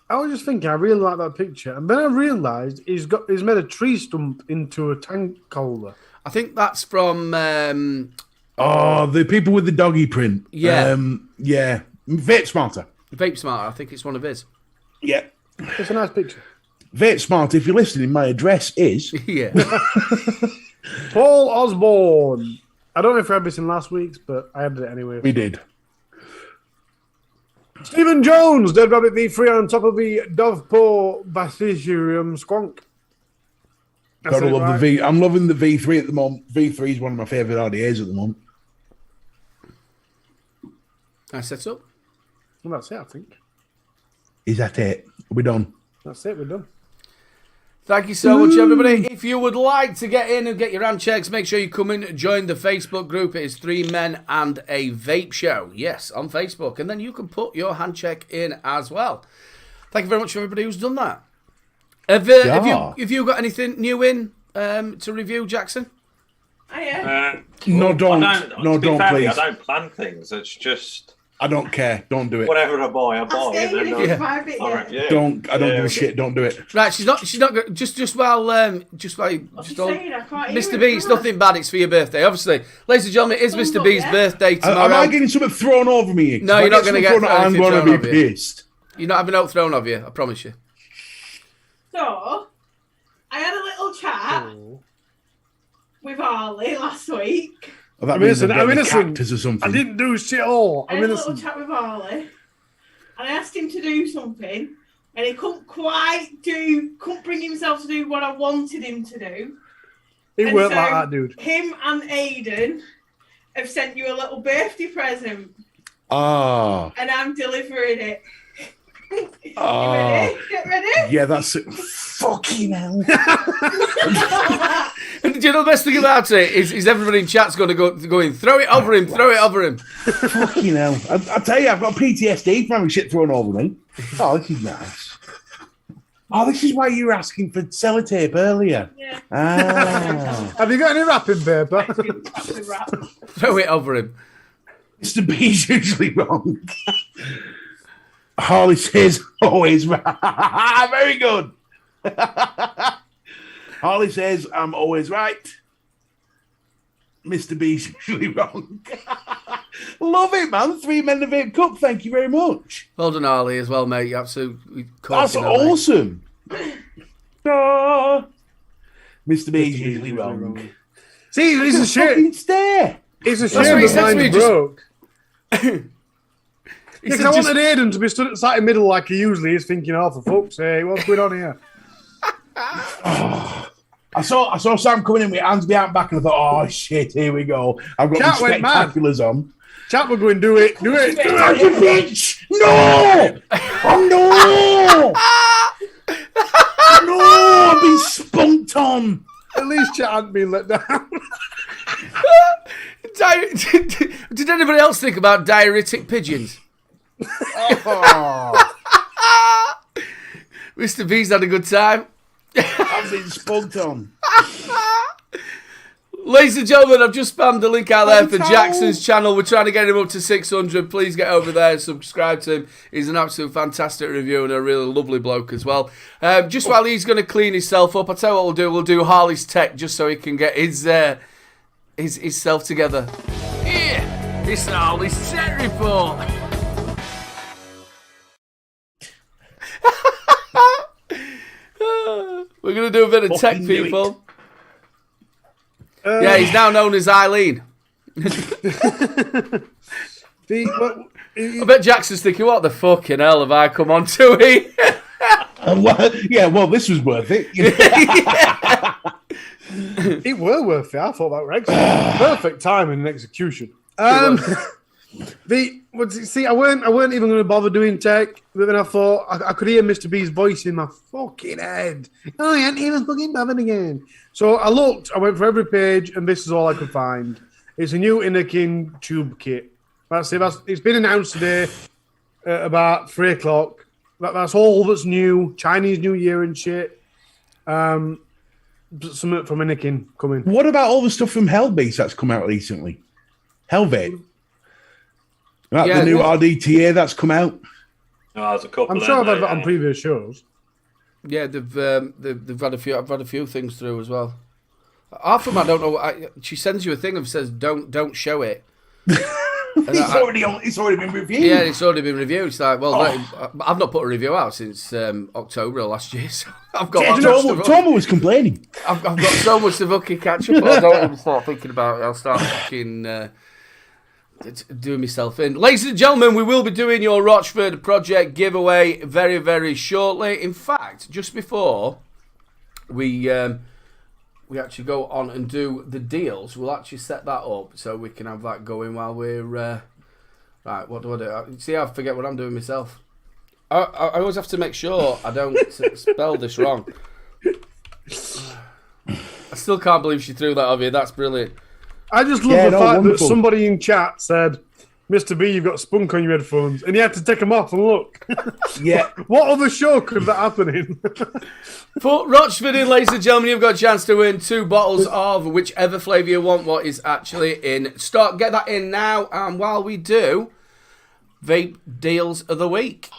I was just thinking, I really like that picture, and then I realised he's made a tree stump into a tank holder. I think that's from. The people with the doggy print. Yeah. Yeah. Vape Smarter. Vape Smart. I think it's one of his. Yeah. It's a nice picture. Vape Smarter, if you're listening, my address is. Yeah. Paul Osborne. I don't know if I had this in last week's, but I had it anyway. We did. Stephen Jones, Dead Rabbit V3 on top of the Dovepo Bathysurium Squonk. Gotta love the V. I'm loving the V3 at the moment. V3 is one of my favourite RDAs at the moment. Nice setup. Well, that's it, I think. Is that it? Are we done? That's it, we're done. Thank you so much, everybody. If you would like to get in and get your hand checks, make sure you come in and join the Facebook group. It is 3 Men and a Vape Show. Yes, on Facebook. And then you can put your hand check in as well. Thank you very much for everybody who's done that. Have you got anything new in to review, Jackson? No, don't. No, don't, please. I don't plan things. It's just... I don't care. Don't do it. Whatever I buy, I buy. I don't give a shit. Don't do it. Right, she's not. Just while Mr. B, it's nothing bad. It's for your birthday, obviously. Ladies and gentlemen, it is Mr. B's birthday tomorrow. Am I getting something thrown over me? No, you're not going to get anything I'm going to be pissed. You're not having out thrown over you. I promise you. So, I had a little chat with Harley last week. Oh, that means I'm innocent. Or something. I didn't do shit at all. I had a little chat with Harley, and I asked him to do something, and he couldn't bring himself to do what I wanted him to do. It weren't like that, dude. Him and Aiden have sent you a little birthday present. Ah. And I'm delivering it. Oh. Ready? Get ready? Yeah, that's it. Fucking hell. And do you know the best thing about it is everybody in chat's going to go in, throw it over him, throw it over him. Fucking hell. I tell you, I've got PTSD from having shit thrown over me. Oh, this is nice. Oh, this is why you were asking for sellotape earlier. Yeah. Ah. Have you got any wrapping paper? Throw it over him. Mr. B's usually wrong. Harley says always right. Very good. Harley says I'm always right. Mr. B's usually wrong. Love it, man. 3 Men of Vape Cup. Thank you very much. Well done, Harley, as well, mate. You absolutely. That's awesome. Mr. B's usually wrong. See, it's a shame. Stare. It's a shame that mine's broke. Because I wanted Aiden to be stood sat in the middle like he usually is, thinking, "Oh, for fuck's sake, what's going on here?" I saw Sam coming in with hands behind back, and I thought, "Oh shit, here we go." I've got my spectaculars on. Chat will go and do it. You bitch! No! No! No! I've been spunked on. At least chat hadn't been let down. Did anybody else think about diuretic pigeons? Oh. Mr. B's had a good time. I've been spunked on. Ladies and gentlemen, I've just spammed the link out there for Jackson's channel. We're trying to get him up to 600. Please get over there and subscribe to him. He's an absolute fantastic reviewer and a really lovely bloke as well. Just while he's going to clean himself up, I'll tell you what we'll do. We'll do Harley's tech just so he can get his self together. Yeah, it's Harley's tech report. We're going to do a bit of tech, people. Yeah, he's now known as Eileen. I bet Jackson's thinking, what the fucking hell have I come on to here? Well, this was worth it. It were worth it. I thought that were excellent. Perfect timing and execution. See, I weren't even going to bother doing tech, but then I thought I could hear Mr. B's voice in my fucking head. Oh, I hadn't even fucking bothered again. So I looked, I went for every page, and this is all I could find. It's a new Innerkin tube kit. That's it. It's been announced today at about 3 o'clock. That's all that's new. Chinese New Year and shit. Something from Innerkin coming. What about all the stuff from Hellbeast that's come out recently? Hellvape. The new RDTA that's come out. Oh, there's a couple. I'm sure I've had there, that on previous shows. Yeah, they've had a few. I've had a few things through as well. Half of them I don't know. She sends you a thing and says don't show it. It's already been reviewed. Yeah, it's already been reviewed. It's like, well, I've not put a review out since October of last year. So I've got. Tomo was complaining. I've got so much to fucking catch up on. I don't even start thinking about it. I'll start fucking doing myself in. Ladies and gentlemen, we will be doing your Rochford Project giveaway very, very shortly. In fact, just before we actually go on and do the deals, we'll actually set that up so we can have that going while we're... right, what do I do? See, I forget what I'm doing myself. I always have to make sure I don't spell this wrong. I still can't believe she threw that over you. That's brilliant. I just love the fact that somebody in chat said, Mr. B, you've got spunk on your headphones, and you had to take them off and look. Yeah. What other show could that happen in? For Rochford, ladies and gentlemen, you've got a chance to win 2 bottles of whichever flavour you want, what is actually in stock. Get that in now, and while we do, vape deals of the week.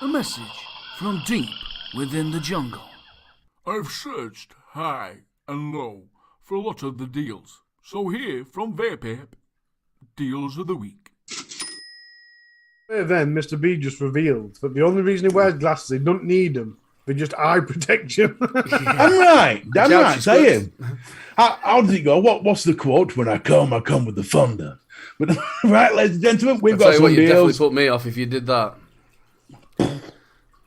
A message from deep within the jungle. I've searched high and low for a lot of the deals. So here from Vape, deals of the week. Then Mr. B just revealed that the only reason he wears glasses, he don't need them. They're just eye protection. I'm right. Damn right. Say him. How does it go? What's the quote? When I come with the thunder. But right, ladies and gentlemen, we've got some You definitely deals. put me off if you did that.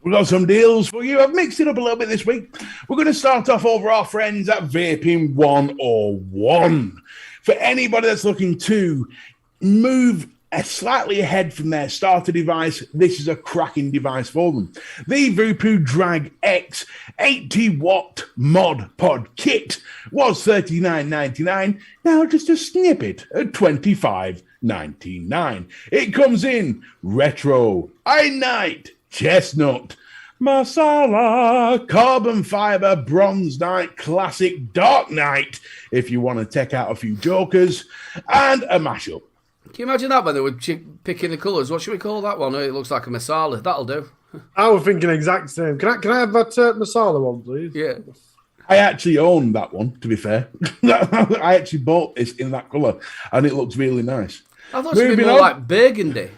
We've got some deals for you. I've mixed it up a little bit this week. We're going to start off over our friends at Vaping 101. For anybody that's looking to move slightly ahead from their starter device, this is a cracking device for them. The Vupu Drag X 80-watt mod pod kit was $39.99. Now just a snippet at $25.99. It comes in retro, night, chestnut, masala, carbon fiber, bronze night, classic, dark night, if you want to take out a few jokers, and a mashup. Can you imagine that when they were picking the colours? What should we call that one? It looks like a masala. That'll do. I was thinking exact same. Can I have that masala one, please? Yeah. I actually own that one, to be fair. I actually bought this in that colour, and it looks really nice. I thought it would be more like burgundy.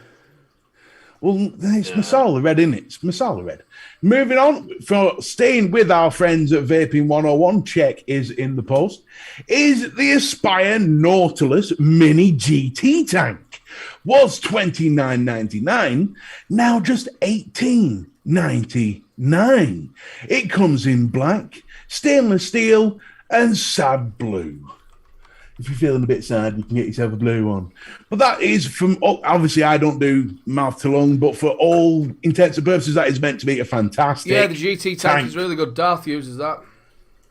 Well, it's masala red, isn't it? It's masala red. Moving on, for staying with our friends at Vaping 101, check is in the post, is the Aspire Nautilus Mini GT tank. Was $29.99, now just $18.99. It comes in black, stainless steel, and sad blue. If you're feeling a bit sad, you can get yourself a blue one. But that is from, obviously I don't do mouth to lung, but for all intents and purposes, that is meant to be a fantastic Yeah, the GT tank is really good. Darth uses that.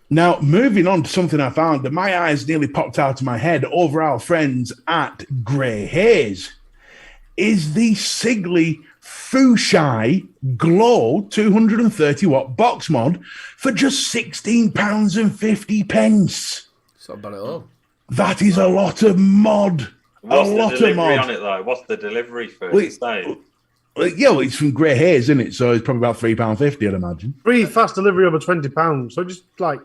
Now, moving on to something I found that my eyes nearly popped out of my head over our friends at Grey Haze, is the Sigley Fushai Glow 230-watt box mod for just £16.50. It's not bad at all. That is a lot of mod. What's the delivery on it, though? What's the delivery for it? It's from Grey Haze, isn't it? So it's probably about £3.50, I'd imagine. Free fast delivery over £20. So just like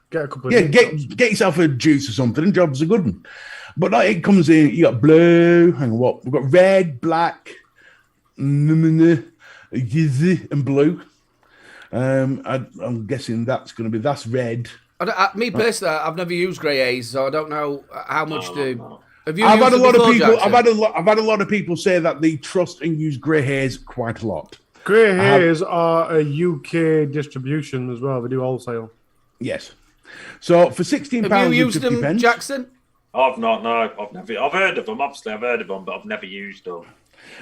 get a couple of get yourself a juice or something, and jobs are good one. But it comes in, you got blue, hang on, what? We've got red, black, and blue. I'm guessing that's red. Me personally, I've never used Grey Haze, so I don't know how much Have you I've had a lot of before, people. Jackson? I've had a lot of people say that they trust and use Grey Haze quite a lot. Grey Haze are a UK distribution as well. They do wholesale. Yes. So for £16, have you used them, Jackson? I've not. No, I've never. I've heard of them. Obviously, I've heard of them, but I've never used them.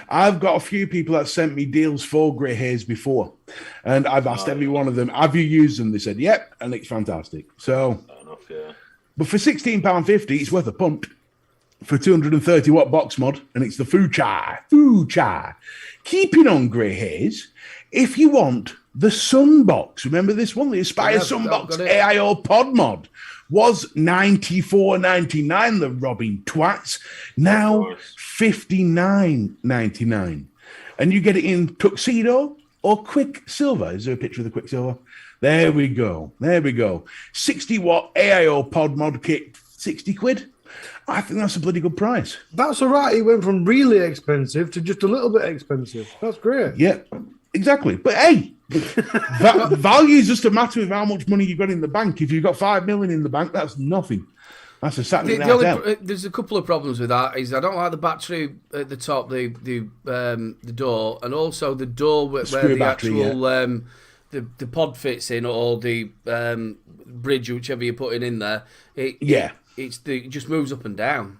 I've got a few people that sent me deals for Grey Haze before, and I've asked every one of them, have you used them? They said, yep, and it's fantastic. So, Fair enough, yeah. But for £16.50, it's worth a punt for 230-watt box mod, and it's the Fuchai. Keeping on Grey Haze, if you want the Sunbox, remember this one, the Aspire Sunbox AIO pod mod, was $94.99, the Robin Twats, now $59.99. And you get it in tuxedo, or Quicksilver. Is there a picture of the Quicksilver? There we go. 60-watt AIO pod mod kit, 60 quid. I think that's a bloody good price. That's all right. It went from really expensive to just a little bit expensive. That's great. Yeah, exactly. But hey, value is just a matter of how much money you've got in the bank. If you've got 5 million in the bank, that's nothing. That's a Saturday night out. There's a couple of problems with that. Is I don't like the battery at the top, the door, and also the door where the battery, actual the pod fits in, or the bridge, whichever you're putting in there. It just moves up and down.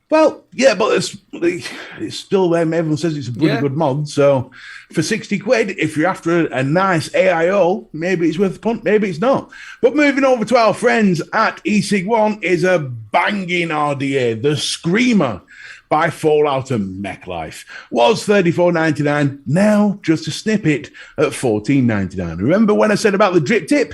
Well, yeah, but it's still everyone says it's a pretty good mod. So for 60 quid, if you're after a nice AIO, maybe it's worth the punt, maybe it's not. But moving over to our friends at eSig1 is a banging RDA, the Screamer by Fallout and MechLife. Was $34.99, now just a snippet at $14.99. Remember when I said about the drip tip?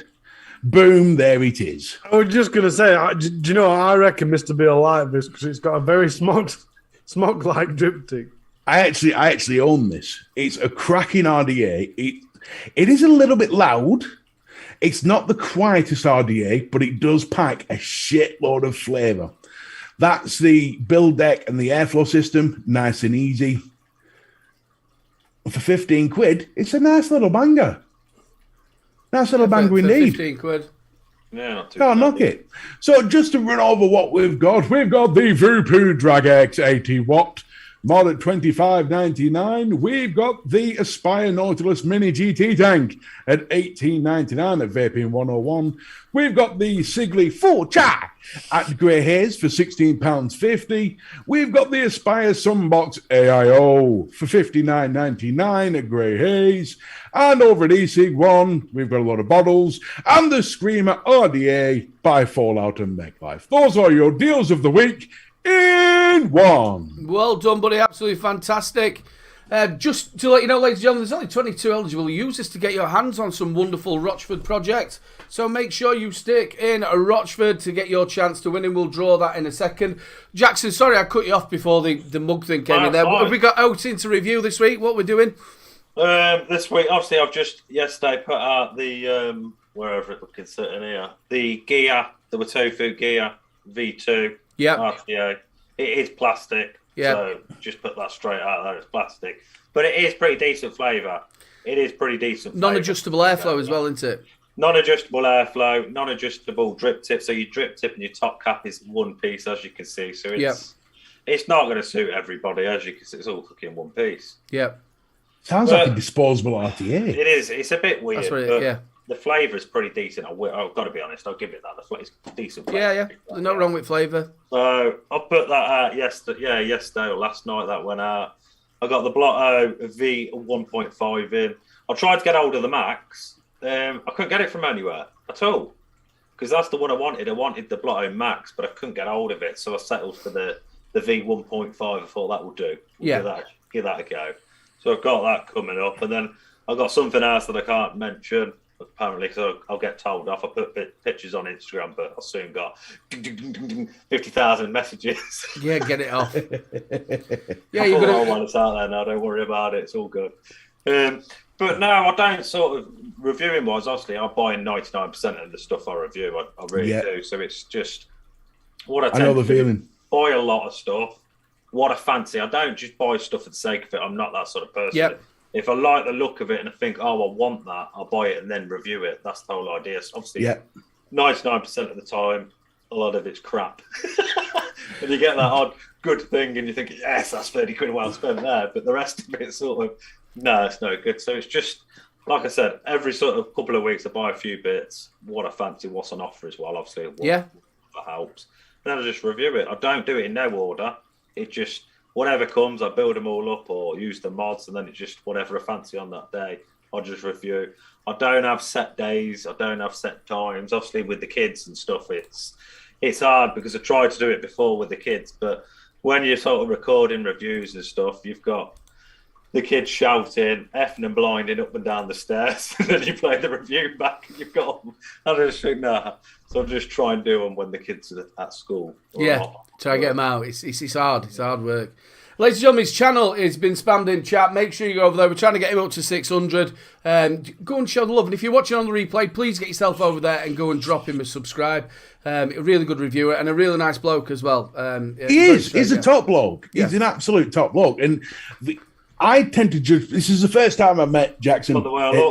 Boom, there it is. I was just going to say, do you know, I reckon Mr. Beale liked this because it's got a very smog-like drip tip. I actually own this. It's a cracking RDA. It is a little bit loud. It's not the quietest RDA, but it does pack a shitload of flavour. That's the build deck and the airflow system, nice and easy. For 15 quid, it's a nice little banger. Nice little banger indeed. 15 quid. Yeah, not too Can't knock it. So just to run over what we've got the Voopoo Drag X 80 watt mod at $25.99. We've got the Aspire Nautilus Mini GT tank at $18.99 at Vaping 101. We've got the Sigley Full Chai at Grey Haze for £16.50. We've got the Aspire Sunbox AIO for $59.99 at Grey Haze. And over at eSig1, we've got a lot of bottles. And the Screamer RDA by Fallout and MechLife. Those are your deals of the week in one. Well done, buddy. Absolutely fantastic. Just to let you know, ladies and gentlemen, there's only 22 eligible users to get your hands on some wonderful Rochford project. So make sure you stick in a Rochford to get your chance to win, and we'll draw that in a second. Jackson, sorry I cut you off before the mug thing came in there. What have we got outing to review this week? What we're doing? This week, obviously, I've just yesterday put out the, wherever it can sit in here, the gear, the Watofu gear V2 RTA. It is plastic. Yeah. So just put that straight out there. It's plastic. But it is pretty decent flavour. It is pretty decent flavour. Non-adjustable airflow as well, isn't it? Non-adjustable airflow, non-adjustable drip tip. So your drip tip and your top cap is one piece, as you can see. So it's not going to suit everybody, as you can see. It's all fucking one piece. Yeah. Sounds like a disposable RTA. It is. It's a bit weird. That's what it, yeah. The flavour is pretty decent. I've got to be honest. I'll give it that. The flavour is decent. Flavour. Yeah. There's no wrong with flavour. So I put that out yesterday or last night. That went out. I got the Blotto V1.5 in. I tried to get hold of the Max. I couldn't get it from anywhere at all because that's the one I wanted. I wanted the Blotto Max, but I couldn't get hold of it. So I settled for the V1.5. I thought that would do. Give that a go. So I've got that coming up, and then I've got something else that I can't mention. Apparently, so I'll get told off. I put pictures on Instagram, but I soon got 50,000 messages. Yeah, get it off. Yeah, you're gonna. It's out there now. Don't worry about it. It's all good. But no, I don't sort of reviewing wise. Obviously, I buy 99% of the stuff I review. I really do. So it's just what I know the feeling. Buy a lot of stuff. What I fancy. I don't just buy stuff for the sake of it. I'm not that sort of person. Yep. If I like the look of it and I think, I want that, I'll buy it and then review it. That's the whole idea. So obviously, 99% of the time, a lot of it's crap. And you get that odd good thing and you think, yes, that's 30 quid well spent there. But the rest of it sort of, no, it's no good. So it's just, like I said, every sort of couple of weeks I buy a few bits, what I fancy, what's on offer as well, obviously. What helps. And then I just review it. I don't do it in no order. It just... whatever comes, I build them all up or use the mods, and then it's just whatever I fancy on that day, I'll just review. I don't have set days. I don't have set times. Obviously, with the kids and stuff, it's hard because I tried to do it before with the kids, but when you're sort of recording reviews and stuff, you've got the kids shouting, effing and blinding up and down the stairs, and then you play the review back and you've got them. I just think, nah. So I just try and do them when the kids are at school. Try to get them out. It's hard. It's hard work. Ladies and gentlemen, his channel has been spammed in chat. Make sure you go over there. We're trying to get him up to 600. Go and show the love. And if you're watching on the replay, please get yourself over there and go and drop him a subscribe. A really good reviewer and a really nice bloke as well. He is. He's a top bloke. He's an absolute top bloke. And I tend to judge. This is the first time I've met Jackson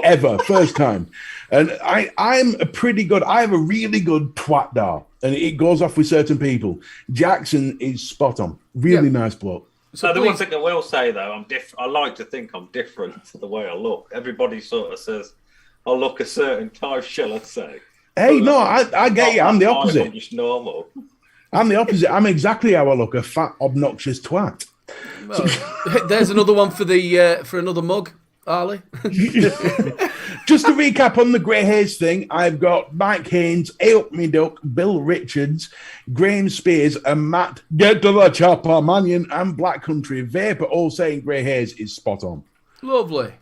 ever. First time. And I'm a pretty good. I have a really good twat dar. And it goes off with certain people. Jackson is spot on. Really nice bloke. So the one thing I will say though, I'm different. I like to think I'm different to the way I look. Everybody sort of says I look a certain type, shall I say? Hey, no, I get you. I'm the opposite. I'm just normal. I'm the opposite. I'm exactly how I look, a fat, obnoxious twat. Well, there's another one for the for another mug, Harley. Just to recap on the grey hairs thing, I've got Mike Haynes, Ailp Me Duck, Bill Richards, Graham Spears, and Matt Get to the Chopper Manion and Black Country Vape all saying grey hairs is spot on. Lovely.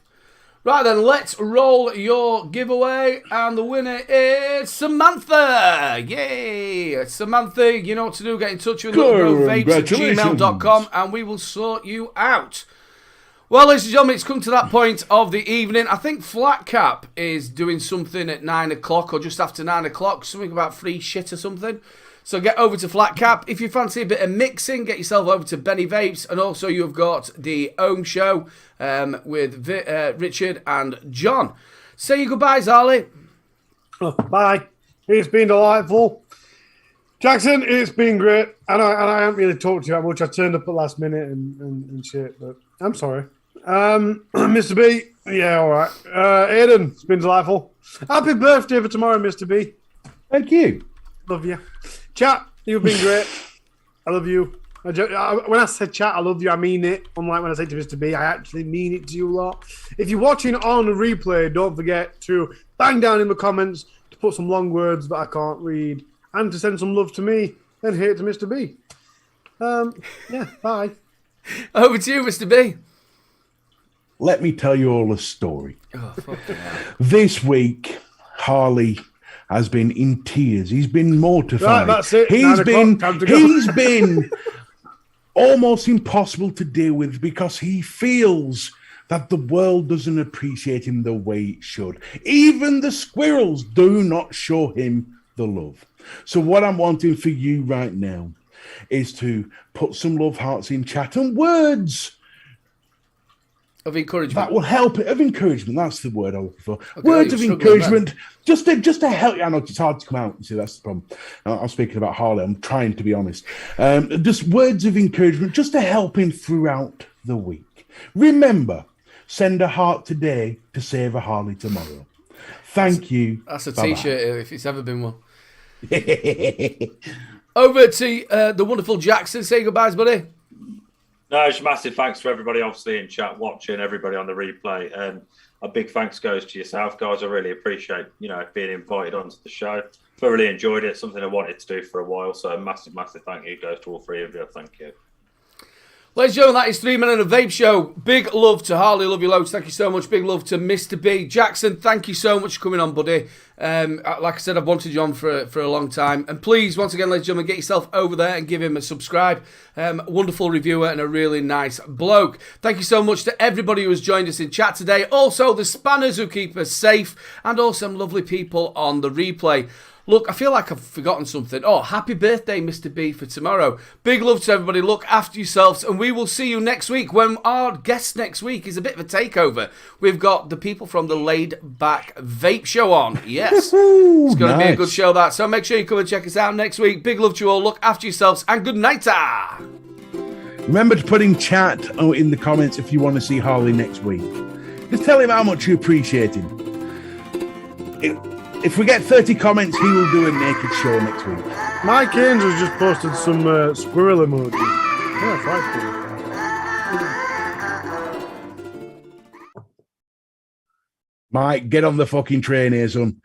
Right then, let's roll your giveaway, and the winner is Samantha. Yay! Samantha, you know what to do. Get in touch with littlegrowvapes@gmail.com, and we will sort you out. Well, ladies and gentlemen, it's come to that point of the evening. I think Flat Cap is doing something at 9 o'clock or just after 9 o'clock, something about free shit or something. So get over to Flat Cap. If you fancy a bit of mixing, get yourself over to Benny Vapes. And also you've got the Ohm Show with Richard and John. Say your goodbyes, Harley. Bye. It's been delightful. Jackson, it's been great. And I haven't really talked to you that much. I turned up at last minute and shit, but I'm sorry. Mr. B, yeah, all right. Aiden, it's been delightful. Happy birthday for tomorrow, Mr. B. Thank you. Love you. Chat, you've been great. I love you. When I said chat, I love you, I mean it. Unlike when I say to Mr. B, I actually mean it to you a lot. If you're watching on replay, don't forget to bang down in the comments to put some long words that I can't read and to send some love to me and hate to Mr. B. Yeah, bye. Over to you, Mr. B. Let me tell you all a story. Oh, fucking hell. This week, Harley has been in tears. He's been mortified. Right, that's it. He's been almost impossible to deal with because he feels that the world doesn't appreciate him the way it should. Even the squirrels do not show him the love. So what I'm wanting for you right now is to put some love hearts in chat and words of encouragement. That will help. Of encouragement, that's the word I'm looking for. Okay, words of encouragement, just to help you. I know it's hard to come out. You see, that's the problem. I'm speaking about Harley. I'm trying to be honest. Just words of encouragement, just to help him throughout the week. Remember, send a heart today to save a Harley tomorrow. Thank you. That's a T-shirt if it's ever been one. Over to the wonderful Jackson. Say goodbyes, buddy. No, just massive thanks to everybody, obviously, in chat, watching, everybody on the replay. And a big thanks goes to yourself, guys. I really appreciate, being invited onto the show. Thoroughly enjoyed it. Something I wanted to do for a while. So a massive thank you goes to all three of you. Thank you. Ladies and gentlemen, that is 3 Men and a Vape Show. Big love to Harley. Love you loads. Thank you so much. Big love to Mr. B. Jackson, thank you so much for coming on, buddy. Like I said, I've wanted you on for a long time. And please, once again, ladies and gentlemen, get yourself over there and give him a subscribe. Wonderful reviewer and a really nice bloke. Thank you so much to everybody who has joined us in chat today. Also, the spanners who keep us safe. And also some lovely people on the replay. Look, I feel like I've forgotten something. Oh, happy birthday, Mr. B, for tomorrow. Big love to everybody. Look after yourselves, and we will see you next week when our guest next week is a bit of a takeover. We've got the people from the Laid Back Vape Show on. Yes. It's going to be a good show, that. So make sure you come and check us out next week. Big love to you all. Look after yourselves, and good night. Remember to put in chat or in the comments if you want to see Harley next week. Just tell him how much you appreciate him. If we get 30 comments, he will do a naked show next week. Mike Haynes has just posted some squirrel emojis. Yeah, Mike, get on the fucking train here, son.